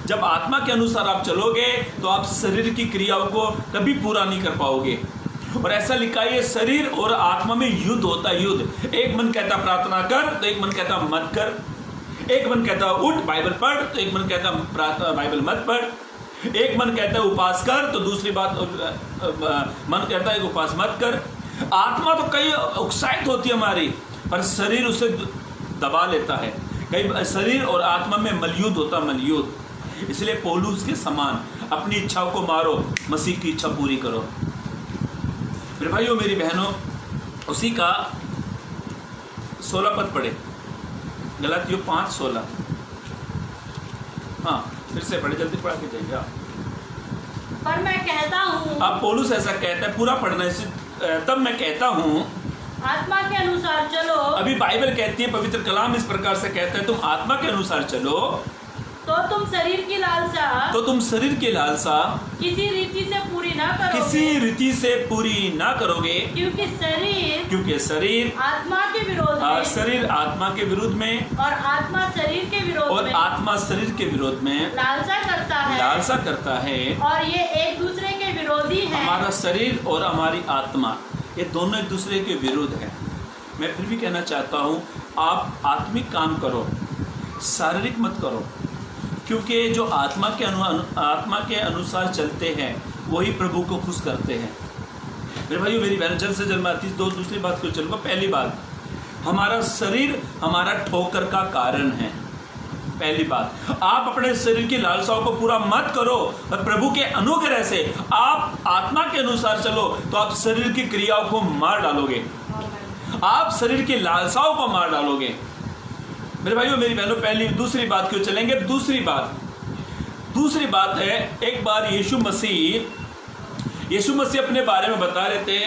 जब आत्मा के अनुसार आप चलोगे तो आप शरीर की क्रियाओं को कभी पूरा नहीं कर पाओगे। और ऐसा लिखा है, शरीर और आत्मा में युद्ध होता है, युद्ध। एक मन कहता प्रार्थना कर तो एक मन कहता मत कर। एक मन कहता उठ बाइबल पढ़ तो एक मन कहता बाइबल मत पढ़। एक मन कहता है उपास कर तो दूसरी बात मन कहता है उपास मत कर। आत्मा तो कई उत्साहित होती है हमारी, पर शरीर उसे दबा लेता है। कई शरीर और आत्मा में मलयुद्ध होता, मलयुद्ध। इसलिए पौलुस के समान अपनी इच्छाओं को मारो, मसीह की इच्छा पूरी करो। मेरे भाइयों मेरी बहनों, उसी का 16 पद पढ़े, गलातियों 5:16। हाँ फिर से पढ़े, जल्दी पढ़ा के जाइए आप। पर मैं कहता हूँ, अब पौलुस ऐसा कहता है, पूरा पढ़ना है। तब मैं कहता हूँ आत्मा के अनुसार चलो। अभी बाइबल कहती है, पवित्र कलाम इस प्रकार से कहता है, तुम आत्मा के अनुसार चलो तो तुम शरीर की लालसा किसी रीति से पूरी ना करोगे। किसी रीति से पूरी ना करोगे, क्योंकि शरीर आत्मा के विरोध में, शरीर आत्मा के विरुद्ध में और आत्मा शरीर के विरोध में लालसा करता है। और ये एक दूसरे के विरोधी है। हमारा शरीर और हमारी आत्मा ये दोनों एक दूसरे के विरुद्ध है। मैं फिर भी कहना चाहता हूँ, आप आत्मिक काम करो, शारीरिक मत करो, क्योंकि जो आत्मा के अनुसार चलते हैं वही प्रभु को खुश करते हैं। मेरे भाइयों मेरी बहन, जल्द से जल्द मैं दूसरी बात को चलूँगा। पहली बात, हमारा शरीर हमारा ठोकर का कारण है। पहली बात, आप अपने शरीर की लालसाओं को पूरा मत करो, और प्रभु के अनुग्रह से आप आत्मा के अनुसार चलो तो आप शरीर की क्रियाओं को मार डालोगे, आप शरीर की लालसाओं को मार डालोगे। मेरे भाइयों मेरी बहनों, दूसरी बात क्यों चलेंगे। दूसरी बात है, एक बार यीशु मसीह अपने बारे में बता रहे थे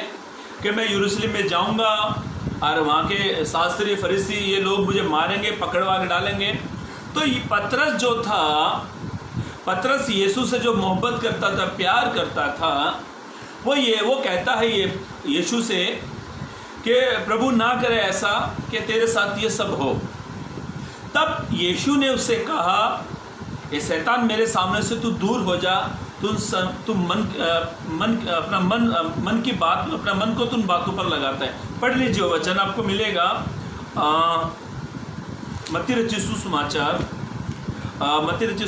कि मैं यरूशलेम में जाऊंगा और वहाँ के शास्त्री फरीसी ये लोग मुझे मारेंगे, पकड़वा के डालेंगे। तो ये पतरस जो था, पतरस यीशु से जो मोहब्बत करता था, प्यार करता था, वो कहता है ये यीशु से कि प्रभु ना करे ऐसा कि तेरे साथ ये सब हो। तब यीशु ने उससे कहा, ये शैतान मेरे सामने से तू दूर हो जा, तुम अपना मन को तुम बातों पर लगाता है। पढ़ लीजिए वचन, आपको मिलेगा मत्ती रचित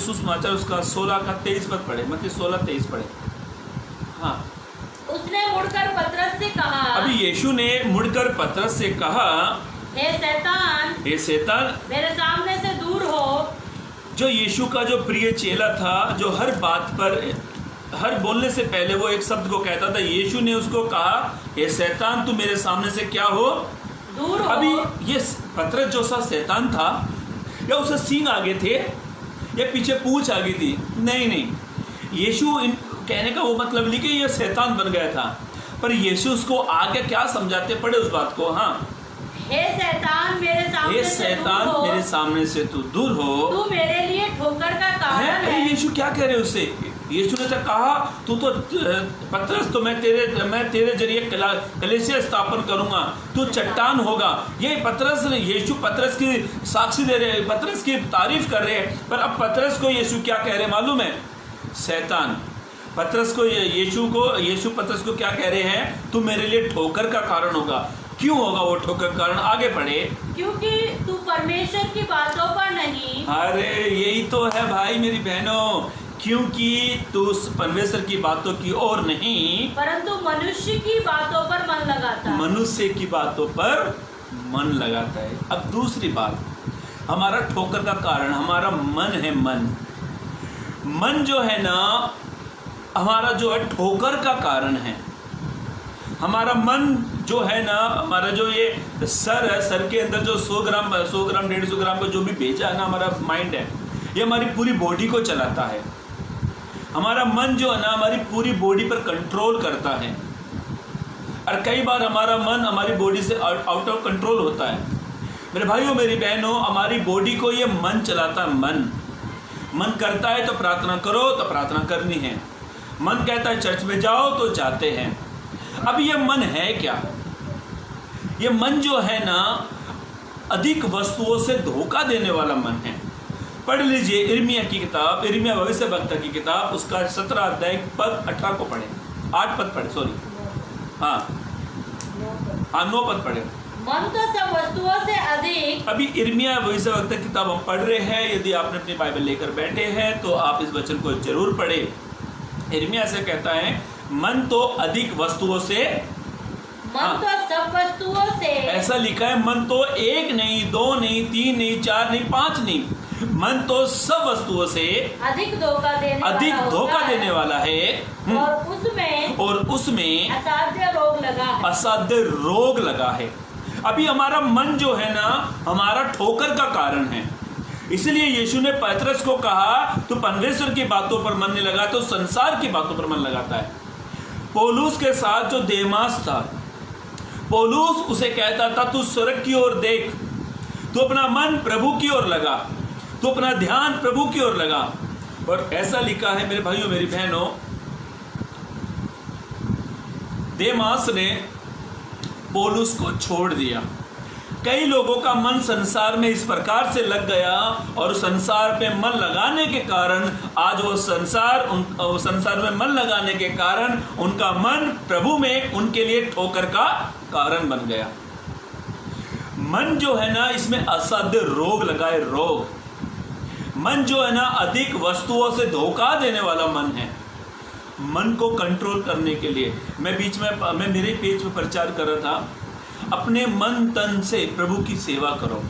सुसमाचार उसका 16 का 23 पद पढ़े। मत्ती 16:23 पढ़े। हाँ, उसने मुड़कर पतरस से कहा, अभी यीशु ने मुड़कर पतरस से कहा, हे शैतान मेरे सामने से दूर हो। जो यीशु का जो प्रिय चेला था, जो हर बात पर, हर बोलने से पहले वो एक शब्द को कहता था, यीशु ने उसको कहा, हे शैतान तू मेरे सामने से क्या हो, दूर हो। अभी ये पतरस जो सा शैतान था, या उसे सींग आगे थे या पीछे पूंछ आगे थी, नहीं, यीशु कहने का वो मतलब नहीं कि ये शैतान बन गया था, पर यीशु उसको आगे क्या समझाते, पढ़े उस बात को। हाँ, हे शैतान मेरे सामने से तू दूर हो, तू मेरे लिए ठोकर का कारण है। यीशु क्या कह रहे उससे? यीशु ने तो कहा, तू तो पतरस, तो मैं तेरे जरिए कलीसिया स्थापन करूंगा, तू चट्टान होगा। ये यीशु पतरस की साक्षी दे रहे, पतरस की तारीफ कर रहे हैं। पर अब पतरस को यीशु क्या कह रहे मालूम है? शैतान। यीशु पतरस को क्या कह रहे हैं? तू मेरे लिए ठोकर का कारण होगा। क्यों होगा वो ठोकर कारण? आगे बढ़े। क्योंकि तू परमेश्वर की बातों पर नहीं। अरे यही तो है भाई मेरी बहनों, क्योंकि तू परमेश्वर की बातों की ओर नहीं, परंतु मनुष्य की बातों पर मन लगाता। मनुष्य की बातों पर मन लगाता है। अब दूसरी बात, हमारा ठोकर का कारण हमारा मन है। मन जो है ना हमारा जो है ठोकर का कारण है। हमारा मन जो है ना, हमारा जो ये सर है, सर के अंदर जो 100 ग्राम 150 ग्राम का जो भी भेजा है ना, हमारा माइंड है, ये हमारी पूरी बॉडी को चलाता है। हमारा मन जो है ना हमारी पूरी बॉडी पर कंट्रोल करता है, और कई बार हमारा मन हमारी बॉडी से आउट ऑफ कंट्रोल होता है। मेरे भाइयों मेरी बहनों, हमारी बॉडी को ये मन चलाता है। मन करता है तो प्रार्थना करो, तो प्रार्थना करनी है। मन कहता है चर्च में जाओ, तो जाते हैं। अब ये मन है क्या? ये मन जो है ना अधिक वस्तुओं से धोखा देने वाला मन है। पढ़ लीजिए इर्मिया की किताब, इर्मिया भविष्यवक्ता की किताब, उसका 17 अध्याय पद 18 को पढ़े, 8 पद पढ़े, सॉरी, हाँ 9 पद पढ़े। मन तो सब वस्तुओं से अधिक। अभी इर्मिया भविष्यवक्ता की किताब हम पढ़ रहे हैं। यदि आपने अपनी बाइबल लेकर बैठे हैं तो आप इस वचन को जरूर पढ़े। इर्मिया से कहता है मन तो अधिक वस्तुओं से, मन तो सब वस्तुओं से, ऐसा लिखा है, मन तो 1 नहीं, 2 नहीं, 3 नहीं, 4 नहीं, 5 नहीं, मन तो सब वस्तुओं से अधिक धोखा देने वाला है। और उसमें असाध्य रोग लगा है। अभी हमारा मन जो है ना हमारा ठोकर का कारण है। इसलिए यीशु ने पतरस को कहा तू परमेश्वर की बातों पर मन नहीं लगा तो संसार की बातों पर मन लगाता है। पौलुस के साथ जो देमास था, पौलुस उसे कहता था तू स्वर्ग की ओर देख, तू अपना मन प्रभु की ओर लगा, तू अपना ध्यान प्रभु की ओर लगा। और ऐसा लिखा है मेरे भाइयों मेरी बहनों, देमास ने पौलुस को छोड़ दिया। कई लोगों का मन संसार में इस प्रकार से लग गया और संसार पे मन लगाने के कारण आज वो संसार में मन लगाने के कारण उनका मन प्रभु में उनके लिए ठोकर का कारण बन गया। मन जो है ना इसमें असाध्य रोग लगाए, रोग। मन जो है ना अधिक वस्तुओं से धोखा देने वाला मन है। मन को कंट्रोल करने के लिए मैं मेरे पेज पे प्रचार कर रहा था, अपने मन तन से प्रभु की सेवा करो,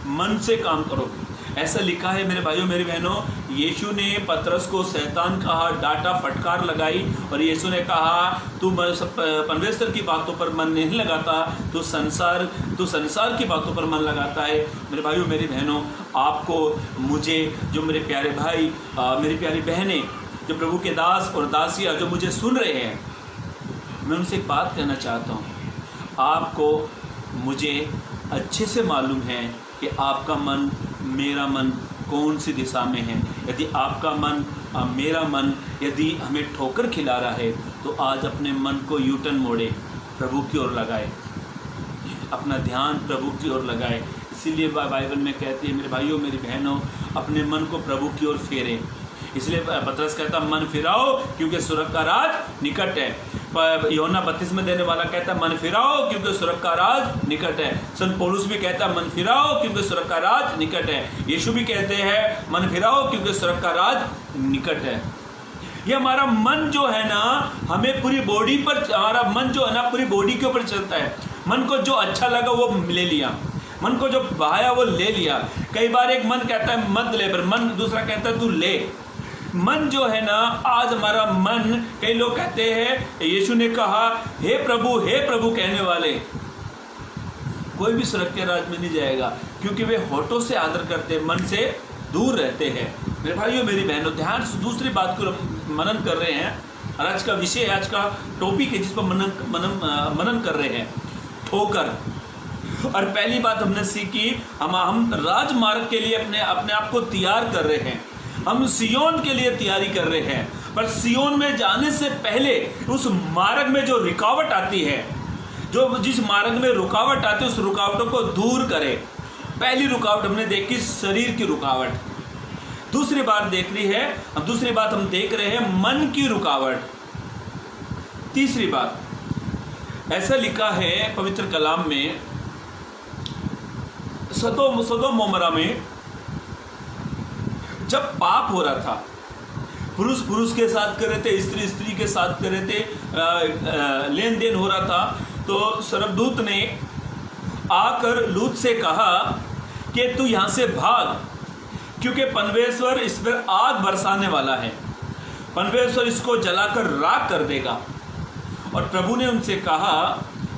मन से काम करो। ऐसा लिखा है मेरे भाइयों मेरी बहनों, यीशु ने पतरस को शैतान कहा, डांटा, फटकार लगाई और यीशु ने कहा तू परमेश्वर की बातों पर मन नहीं लगाता, तू संसार की बातों पर मन लगाता है। मेरे भाइयों मेरी बहनों, आपको, मुझे, जो मेरे प्यारे भाई, मेरी प्यारी बहनें, जो प्रभु के दास और दासियाँ जो मुझे सुन रहे हैं, मैं उनसे एक बात कहना चाहता हूँ। आपको, मुझे अच्छे से मालूम है कि आपका मन, मेरा मन कौन सी दिशा में है। यदि आपका मन, मेरा मन यदि हमें ठोकर खिला रहा है तो आज अपने मन को यूटर्न मोड़े, प्रभु की ओर लगाए, अपना ध्यान प्रभु की ओर लगाए। इसीलिए बाइबल में कहती है मेरे भाइयों मेरी बहनों, अपने मन को प्रभु की ओर फेरें। इसलिए पतरस कहता मन फिराओ क्योंकि स्वर्ग का राज निकट है। यूहन्ना बपतिस्मा देने वाला कहता मन फिराओ क्योंकि स्वर्ग का राज निकट है। संत पौलुस भी कहता मन फिराओ क्योंकि स्वर्ग का राज निकट है। यीशु भी कहते हैं मन फिराओ क्योंकि स्वर्ग का राज निकट है। ये हमारा मन जो है ना हमें पूरी बॉडी पर, हमारा मन जो है ना पूरी बॉडी के ऊपर चलता है। मन को जो अच्छा लगा वो ले लिया, मन को जो भाया वो ले लिया। कई बार एक मन कहता है मत ले, पर मन दूसरा कहता है तू ले। मन जो है ना, आज हमारा मन, कई लोग कहते हैं यीशु ने कहा हे प्रभु कहने वाले कोई भी स्वर्ग के राज में नहीं जाएगा, क्योंकि वे होठों से आदर करते, मन से दूर रहते हैं। मेरे भाइयों मेरी बहनों, ध्यान से दूसरी बात को मनन कर रहे हैं। और आज का विषय, आज का टॉपिक है जिस पर मनन कर रहे हैं, ठोकर। और पहली बात हमने सीखी, हम राजमार्ग के लिए अपने आप को तैयार कर रहे हैं, हम सियोन के लिए तैयारी कर रहे हैं। पर सियोन में जाने से पहले उस मार्ग में जो रुकावट आती है, जिस मार्ग में रुकावट आती है, उस रुकावटों को दूर करें। पहली रुकावट हमने देखी शरीर की रुकावट, दूसरी बात हम देख रहे हैं मन की रुकावट। तीसरी बात ऐसा लिखा है पवित्र कलाम में, सदोम मोमरा में जब पाप हो रहा था, पुरुष के साथ कर रहे थे, स्त्री के साथ कर रहे थे, लेन देन हो रहा था, तो स्वर्गदूत ने आकर लूत से कहा कि तू यहाँ से भाग, क्योंकि परमेश्वर इस पर आग बरसाने वाला है, परमेश्वर इसको जलाकर राख कर देगा। और प्रभु ने उनसे कहा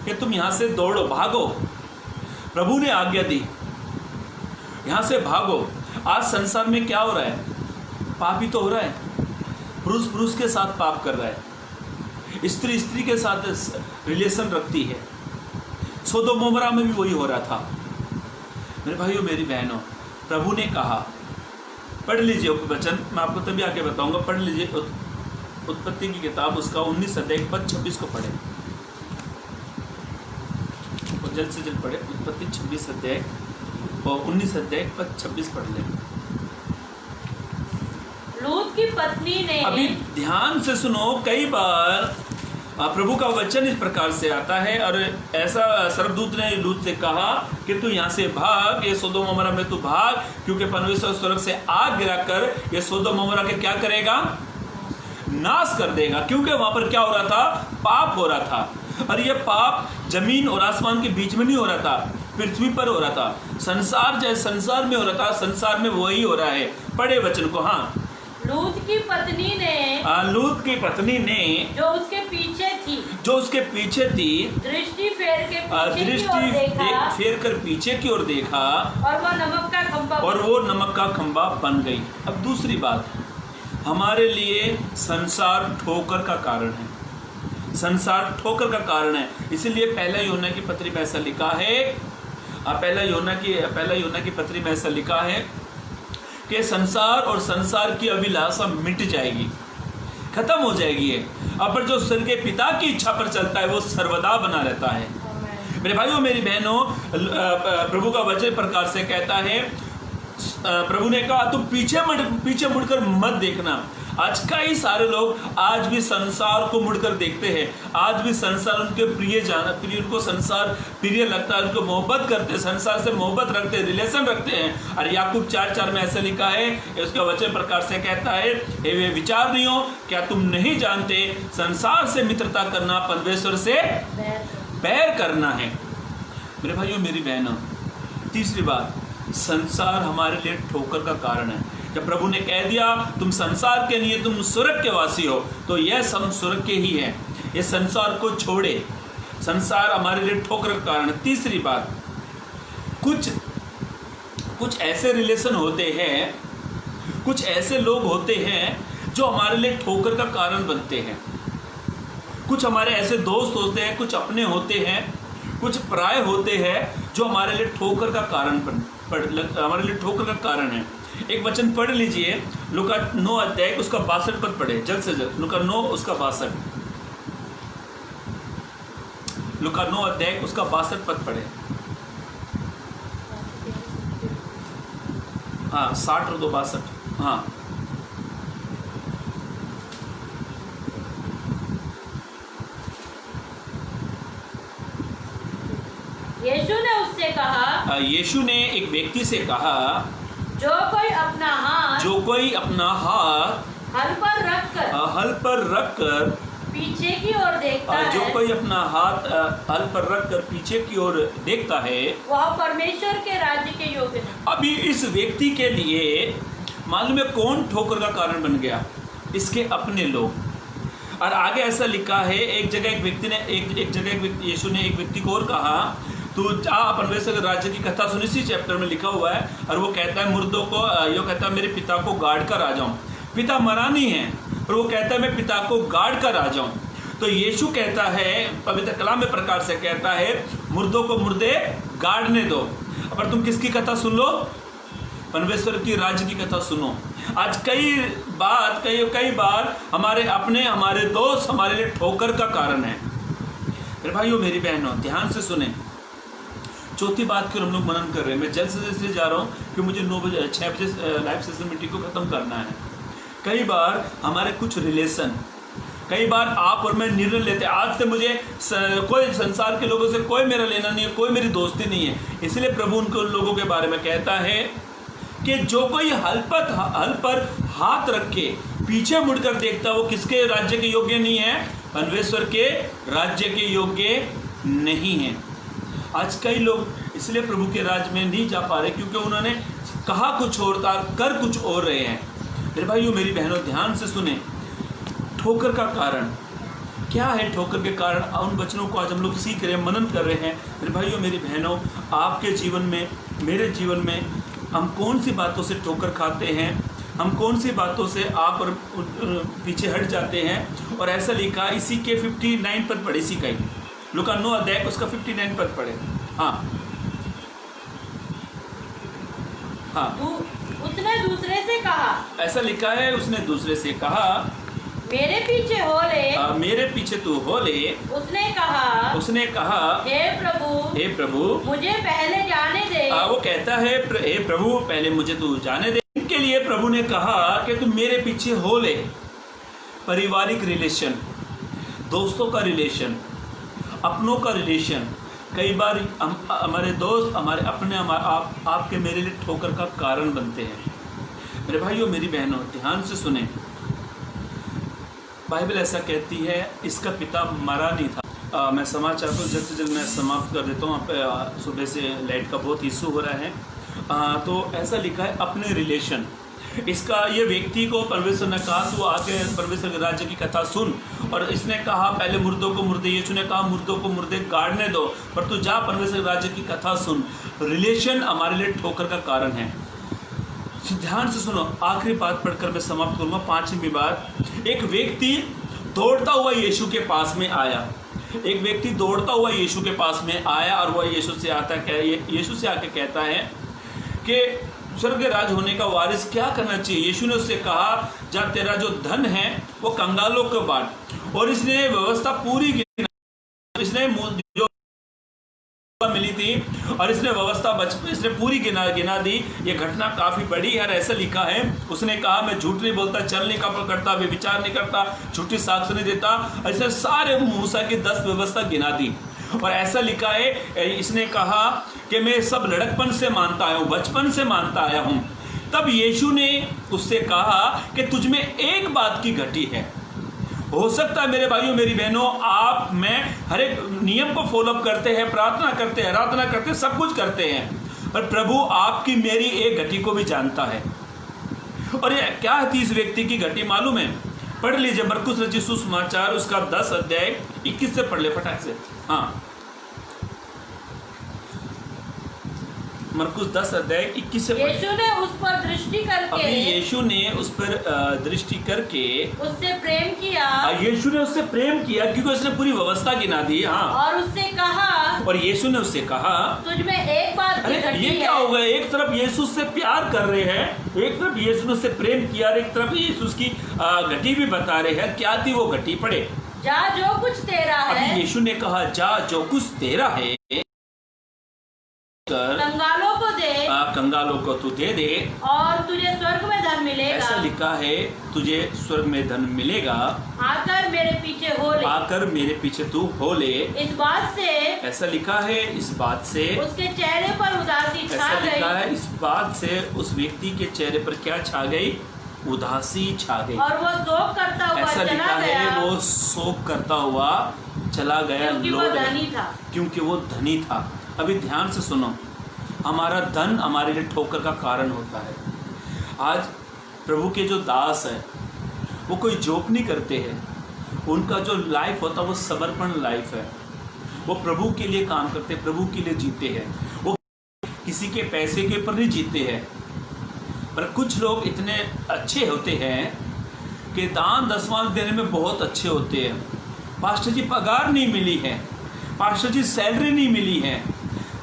कि तुम यहाँ से दौड़ो, भागो। प्रभु ने आज्ञा दी, यहाँ से भागो। आज संसार में क्या हो रहा है? पाप ही तो हो रहा है। पुरुष पुरुष के साथ पाप कर रहा है, स्त्री स्त्री के साथ रिलेशन रखती है। सोदोम गोमोरा में भी वही हो रहा था। मेरे भाइयों मेरी बहनों, प्रभु ने कहा, पढ़ लीजिए वचन, मैं आपको तभी आके बताऊंगा। पढ़ लीजिए उत्पत्ति की किताब, उसका 19 अध्याय पद 26 को पढ़े, और जल्द से जल्द पढ़े। उत्पत्ति 26 अध्याय और 19 अध्याय पद 26 पढ़ ले। लूत की पत्नी ने, अभी ध्यान से सुनो, कई बार प्रभु का वचन इस प्रकार से आता है, और ऐसा सर्वदूत ने लूत से कहा कि तू यहाँ से भाग, ये सोदोम गोमोरा में तू भाग, क्योंकि परमेश्वर स्वर्ग से आग गिराकर ये सोदोम गोमोरा के क्या करेगा? नाश कर देगा। क्योंकि वहां पर क्या हो रहा था? पाप हो रहा था। और ये पाप जमीन और आसमान के बीच में नहीं हो रहा था, पृथ्वी पर हो रहा था। संसार जैसे संसार में हो रहा था, संसार में वही हो रहा है। पढ़े वचन को। हाँ, लूत की पत्नी ने जो उसके पीछे थी दृष्टि फेर कर पीछे की ओर देखा, और वो नमक का खंभा बन गई। अब दूसरी बात, हमारे लिए संसार ठोकर का कारण है। संसार ठोकर का कारण है। इसीलिए पहला यूहन्ना की पत्री में ऐसा लिखा है, पहला यूहन्ना की पत्री में ऐसा लिखा है कि संसार और संसार की अभिलाषा मिट जाएगी, खत्म हो जाएगी है। पर जो स्वर्ग के पिता की इच्छा पर चलता है वो सर्वदा बना रहता है। मेरे भाइयों मेरी बहनों, प्रभु का वचन प्रकार से कहता है, प्रभु ने कहा तुम पीछे मुड़कर मत देखना। आज कई सारे लोग आज भी संसार को मुड़कर देखते हैं। आज भी संसार उनके उनको संसार प्रिय लगता है, उनको मोहब्बत करते हैं, संसार से मोहब्बत रखते हैं, रिलेशन रखते हैं। और याकूब 4:4 में ऐसा लिखा है, उसका वचन प्रकार से कहता है, हे वे विचारनियों, क्या तुम नहीं जानते संसार से मित्रता करना परमेश्वर से बैर करना है। मेरे भाइयों मेरी बहनों, तीसरी बात, संसार हमारे लिए ठोकर का कारण है। जब प्रभु ने कह दिया तुम संसार के लिए, तुम स्वर्ग के वासी हो, तो यह सब स्वर्ग के ही है। ये संसार को छोड़े, संसार हमारे लिए ठोकर का कारण है। तीसरी बात, कुछ ऐसे रिलेशन होते हैं, कुछ ऐसे लोग होते हैं जो हमारे लिए ठोकर का कारण बनते हैं। कुछ हमारे ऐसे दोस्त होते हैं, कुछ अपने होते हैं, कुछ पराये होते हैं जो हमारे लिए ठोकर का कारण हमारे लिए ठोकर का कारण है। एक वचन पढ़ लीजिए, लूका 9 अध्याय उसका 62 पद पढ़े, जल्द से जल्द। लूका 9 उसका 62, लूका 9 अध्याय उसका 62 पद पढ़े। हाँ, 60 और 2 62। हाँ, यीशु ने उससे कहा, यीशु ने एक व्यक्ति से कहा, जो कोई अपना हाथ हल पर रखकर पीछे की ओर देखता है, जो कोई अपना हाथ हल पर रखकर पीछे की ओर देखता है, वह परमेश्वर के राज्य के योग्य नहीं। अभी इस व्यक्ति के लिए मालूम है कौन ठोकर का कारण बन गया? इसके अपने लोग। और आगे ऐसा लिखा है, एक जगह यीशु ने एक व्यक्ति को और कहा, तू जा परमेश्वर के राज्य की कथा सुन। इसी चैप्टर में लिखा हुआ है। और वो कहता है मुर्दों को, यो कहता है मेरे पिता को गाड़ कर आ जाऊं। पिता मरा नहीं है, और वो कहता है मैं पिता को गाड़ कर आ जाऊं। तो यीशु कहता है, पवित्र कलाम में प्रकार से कहता है, मुर्दों को मुर्दे गाड़ने दो। पर तुम किसकी कथा सुन लो? परमेश्वर की राज्य की कथा सुनो। आज कई बार हमारे अपने, हमारे दोस्त हमारे लिए ठोकर का कारण है। मेरे भाइयों मेरी बहनों, ध्यान से सुने। चौथी बात की हम लोग मनन कर रहे हैं। मैं जल्द से जा रहा हूँ कि मुझे 6 बजे लाइव सेशन मीटिंग को ख़त्म करना है। कई बार हमारे कुछ रिलेशन, कई बार आप और मैं निर्णय लेते हैं, आज से मुझे कोई संसार के लोगों से कोई मेरा लेना नहीं है, कोई मेरी दोस्ती नहीं है। इसलिए प्रभु उन लोगों के बारे में कहता है कि जो कोई हल पर हाथ रख के पीछे मुड़कर देखता, वो किसके राज्य के योग्य नहीं है? परमेश्वर के राज्य के योग्य नहीं है। आज कई लोग इसलिए प्रभु के राज्य में नहीं जा पा रहे, क्योंकि उन्होंने कहा कुछ और था, कर कुछ और रहे हैं। मेरे भाइयों मेरी बहनों ध्यान से सुने, ठोकर का कारण क्या है? ठोकर के कारण उन वचनों को आज हम लोग सीख रहे हैं, मनन कर रहे हैं। मेरे भाइयों मेरी बहनों, आपके जीवन में, मेरे जीवन में हम कौन सी बातों से ठोकर खाते हैं, हम कौन सी बातों से आप और पीछे हट जाते हैं। और ऐसा लिखा इसी के 59 पद पढ़े, इसी का ही लूका 9 अध्याय उसका 59 पद पढ़े। हाँ, उसने दूसरे से कहा, ऐसा लिखा है, उसने दूसरे से कहा मेरे पीछे हो ले, मेरे पीछे तू हो ले। उसने कहा हे प्रभु मुझे पहले जाने दे। वो कहता है हे प्रभु पहले मुझे तू जाने दे। इनके लिए प्रभु ने कहा कि तू मेरे पीछे हो ले। पारिवारिक रिलेशन, दोस्तों का रिलेशन, अपनों का रिलेशन, कई बार हमारे दोस्त हमारे अपने आपके मेरे लिए ठोकर का कारण बनते हैं। मेरे भाइयों मेरी बहनों ध्यान से सुने, बाइबल ऐसा कहती है इसका पिता मरा नहीं था। मैं समाचार को जल्द से जल्द मैं समाप्त कर देता हूँ, सुबह से लाइट का बहुत इशू हो रहा है। तो ऐसा लिखा है अपने रिलेशन, इसका ये व्यक्ति को परमेश्वर ने कहा तू आके परमेश्वर के राज्य की कथा सुन, और इसने कहा पहले मुर्दों को मुर्दे, यीशु ने कहा मुर्दों को मुर्दे गाड़ने दो, पर तू जा परमेश्वर के राज्य की कथा सुन। रिलेशन हमारे लिए ठोकर का कारण है। ध्यान से सुनो, आखिरी बात पढ़कर मैं समाप्त करूंगा, 5वीं बात। एक व्यक्ति दौड़ता हुआ यीशु के पास में आया, एक व्यक्ति दौड़ता हुआ यीशु के पास में आया, और वह यीशु से आके कहता है कि स्वर्ग राज होने का वारिस क्या करना चाहिए। यीशु ने उससे कहा जा तेरा जो धन है वो कंगालों को बांट। और इसने व्यवस्था पूरी की, इसने जो मिली थी और इसने व्यवस्था इसने पूरी गिना दी। ये घटना काफी बड़ी है। ऐसा लिखा है उसने कहा मैं झूठ नहीं बोलता, छल नहीं करता, व्यभिचार नहीं करता, झूठी साक्ष्य नहीं देता। इसने सारे मूसा की 10 व्यवस्था गिना दी। और ऐसा लिखा है इसने कहा कि मैं सब लड़कपन से मानता आया हूँ, बचपन से मानता आया हूँ। तब यीशु ने उससे कहा कि तुझ में एक बात की घटी है। हो सकता है मेरे भाइयों मेरी बहनों आप मैं हर एक नियम को फॉलोअप करते हैं, प्रार्थना करते हैं, आराधना करते हैं, सब कुछ करते हैं, पर प्रभु आपकी मेरी एक घटी को भी जानता है। और ये क्या है इस व्यक्ति की घटी मालूम है? पढ़ लीजिए मरकुस रचित सुसमाचार उसका 10 अध्याय 21 से पढ़ ले फटाक से। हाँ, मरकुस 10 अध्याय 21 से। यीशु ने उस पर दृष्टि करके, यीशु ने उस पर दृष्टि करके उससे प्रेम किया। यीशु ने उससे प्रेम किया क्योंकि उसने पूरी व्यवस्था गिना दी। हाँ, और उससे कहा, और यीशु ने उससे कहा तुझ में एक बात की घटी है। ये क्या हो गया? एक तरफ यीशु से प्यार कर रहे हैं, एक तरफ यीशु ने उससे प्रेम किया, और एक तरफ यीशु की घटी भी बता रहे हैं। क्या थी वो घटी? पढ़े, जा जो कुछ तेरा है। यीशु ने कहा जा जो कुछ तेरा है कंगालों को दे, कंगालों को तू दे दे, और तुझे स्वर्ग में धन मिलेगा। ऐसा लिखा है तुझे स्वर्ग में धन मिलेगा। आकर मेरे पीछे हो ले, आकर मेरे पीछे तू हो ले। इस बात से, ऐसा लिखा है इस बात से उसके चेहरे पर उदासी छा ऐसा लिखा गई। है इस बात से उस व्यक्ति के चेहरे पर क्या छा गई? उदासी छा गई। और वो शोक करता हुआ ऐसा चला लिखा गया, है वो शोक करता हुआ चला गया, क्योंकि वो धनी था। क्योंकि वो धनी था। अभी ध्यान से सुनो, हमारा धन हमारे लिए ठोकर का कारण होता है। आज प्रभु के जो दास है वो कोई जोक नहीं करते हैं, उनका जो लाइफ होता है वो समर्पण लाइफ है। वो प्रभु के लिए काम करते, प्रभु के लिए जीते हैं। वो किसी के पैसे के ऊपर नहीं जीते हैं। पर कुछ लोग इतने अच्छे होते हैं कि दान दसवां देने में बहुत अच्छे होते हैं। पास्टर जी पगार नहीं मिली है, पास्टर जी सैलरी नहीं मिली है,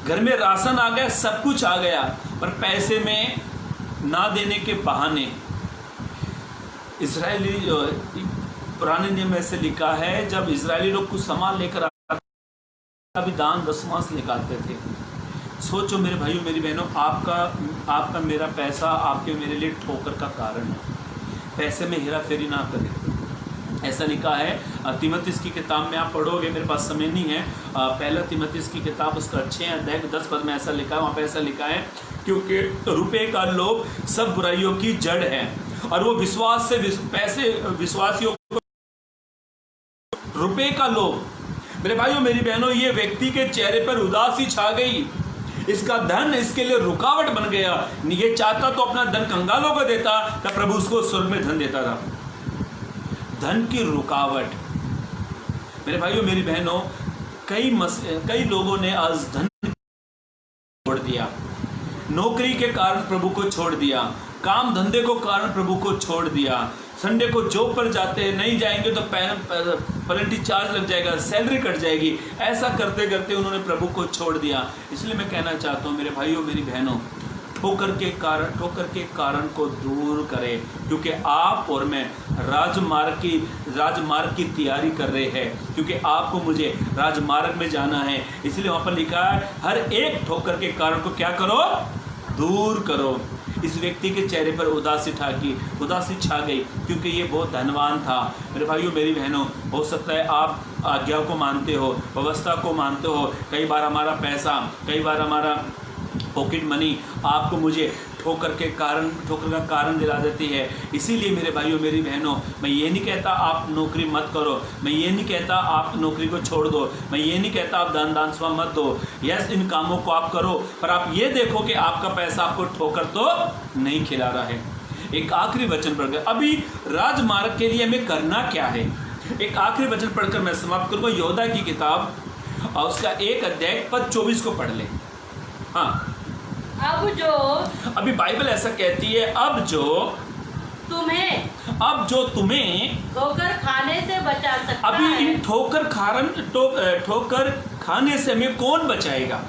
घर में राशन आ गया, सब कुछ आ गया, पर पैसे में ना देने के बहाने। इजरायली पुराने नियम में से लिखा है जब इजरायली लोग कुछ सामान लेकर आते दान दसवां लेकर आते थे। सोचो मेरे भाइयों मेरी बहनों, आपका मेरा पैसा आपके मेरे लिए ठोकर का कारण है। पैसे में हेरा फेरी ना करें। ऐसा लिखा है तीमुथियुस की किताब में, आप पढ़ोगे, मेरे पास समय नहीं है, पहला तीमुथियुस की किताब उसका 6 अध्याय 10 पद में ऐसा लिखा है। वहाँ पे ऐसा लिखा है क्योंकि रुपए का लोभ सब बुराइयों की जड़ है, और वो विश्वास से विश्वासियों को रुपए का लोभ। मेरे भाइयों मेरी बहनों, ये व्यक्ति के चेहरे पर उदासी छा गई। इसका धन इसके लिए रुकावट बन गया। ये चाहता तो अपना धन कंगालों को देता, तब प्रभु उसको स्वर्ग में धन देता था। धन की रुकावट। मेरे भाइयों मेरी बहनों, कई लोगों ने आज धन छोड़ दिया, नौकरी के कारण प्रभु को छोड़ दिया, काम धंधे को कारण प्रभु को छोड़ दिया। संडे को जॉब पर जाते हैं, नहीं जाएंगे तो पेनल्टी चार्ज लग जाएगा, सैलरी कट जाएगी। ऐसा करते करते उन्होंने प्रभु को छोड़ दिया। इसलिए मैं कहना चाहता हूँ मेरे भाइयों मेरी बहनों, ठोकर के कारण को दूर करें, क्योंकि आप और मैं राजमार्ग की तैयारी कर रहे हैं, क्योंकि आपको मुझे राजमार्ग में जाना है। इसलिए वहाँ पर लिखा है हर एक ठोकर के कारण को क्या करो, दूर करो। इस व्यक्ति के चेहरे पर उदासी छा गई, क्योंकि ये बहुत धनवान था। मेरे भाइयों मेरी बहनों, हो सकता है आप आज्ञा को मानते हो, व्यवस्था को मानते हो, कई बार हमारा पैसा, कई बार हमारा पॉकेट मनी आपको मुझे ठोकर का कारण दिला देती है। इसीलिए मेरे भाइयों मेरी बहनों, मैं ये नहीं कहता आप नौकरी मत करो, मैं ये नहीं कहता आप नौकरी को छोड़ दो, मैं ये नहीं कहता आप दान स्वा मत दो। यस, इन कामों को आप करो, पर आप ये देखो कि आपका पैसा आपको ठोकर तो नहीं खिला रहा है। एक आखिरी वचन पढ़कर, अभी राजमार्ग के लिए हमें करना क्या है, एक आखिरी वचन पढ़कर मैं समाप्त करूँगा। योदा की किताब और उसका 1 अध्याय पद 24 को पढ़ लें। हाँ, अभी बाइबल ऐसा कहती है, अब जो तुम्हें ठोकर खाने से बचा सकता है। अभी इन ठोकर खाने से हमें कौन बचाएगा।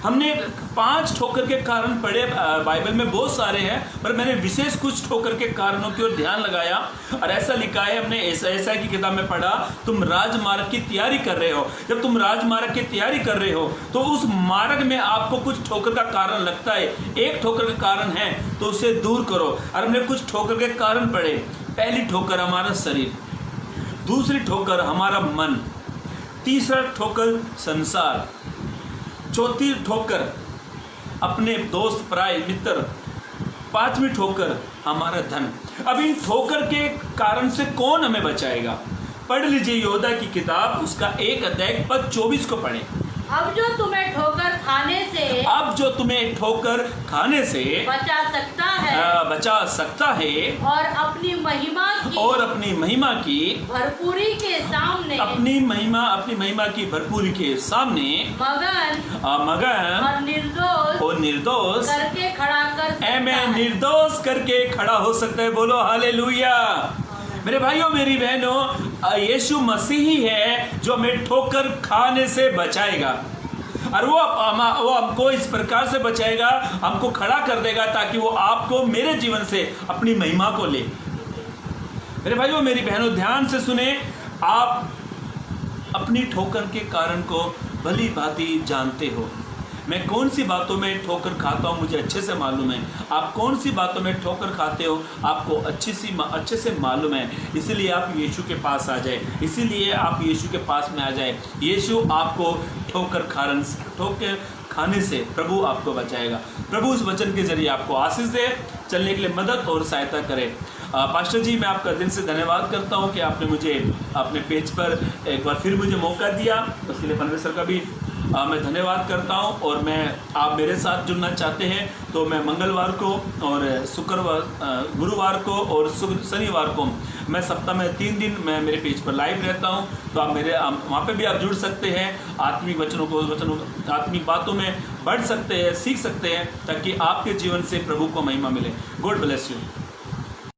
हमने 5 ठोकर के कारण पढ़े, बाइबल में बहुत सारे हैं, पर मैंने विशेष कुछ ठोकर के कारणों की ओर ध्यान लगाया। और ऐसा लिखा है, हमने ऐसा की किताब में पढ़ा, तुम राजमार्ग की तैयारी कर रहे हो। जब तुम राजमार्ग की तैयारी कर रहे हो तो उस मार्ग में आपको कुछ ठोकर का कारण लगता है। एक ठोकर का कारण है तो उसे दूर करो। और हमने कुछ ठोकर के कारण पढ़े। पहली ठोकर हमारा शरीर, दूसरी ठोकर हमारा मन, तीसरा ठोकर संसार, चौथी ठोकर अपने दोस्त पराये मित्र, 5वीं ठोकर हमारा धन। अब इन ठोकर के कारण से कौन हमें बचाएगा। पढ़ लीजिए योदा की किताब, उसका 1 अध्याय पद 24 को पढ़ें। अब जो तुम्हें ठोकर खाने से बचा सकता है और अपनी महिमा की भरपूरी के सामने, अपनी महिमा की भरपूरी के सामने मगन और निर्दोष करके खड़ा कर सकता है। निर्दोष करके खड़ा हो सकता है। बोलो हालेलुया। मेरे भाइयों मेरी बहनों, यीशु मसीह ही है जो हमें ठोकर खाने से बचाएगा। और वो हमको इस प्रकार से बचाएगा, हमको खड़ा कर देगा, ताकि वो आपको मेरे जीवन से अपनी महिमा को ले। मेरे भाइयों मेरी बहनों, ध्यान से सुने। आप अपनी ठोकर के कारण को भली भांति जानते हो। मैं कौन सी बातों में ठोकर खाता हूँ मुझे अच्छे से मालूम है। आप कौन सी बातों में ठोकर खाते हो आपको अच्छे से मालूम है। इसीलिए आप यीशु के पास आ जाए, इसीलिए आप यीशु के पास में आ जाए। यीशु आपको ठोकर खाने से प्रभु आपको बचाएगा। प्रभु उस वचन के जरिए आपको आशीष दे, चलने के लिए मदद और सहायता करे। पास्टर जी, मैं आपका दिल से धन्यवाद करता हूँ कि आपने मुझे अपने पेज पर एक बार फिर मुझे मौका दिया। उसके लिए परमेश्वर का भी मैं धन्यवाद करता हूं। और मैं आप मेरे साथ जुड़ना चाहते हैं तो मैं मंगलवार को और गुरुवार को और शनिवार को मैं सप्ताह में 3 दिन मैं मेरे पेज पर लाइव रहता हूं। तो आप वहाँ पे भी आप जुड़ सकते हैं, आत्मिक आत्मिक बातों में बढ़ सकते हैं, सीख सकते हैं, ताकि आपके जीवन से प्रभु को महिमा मिले। God bless you.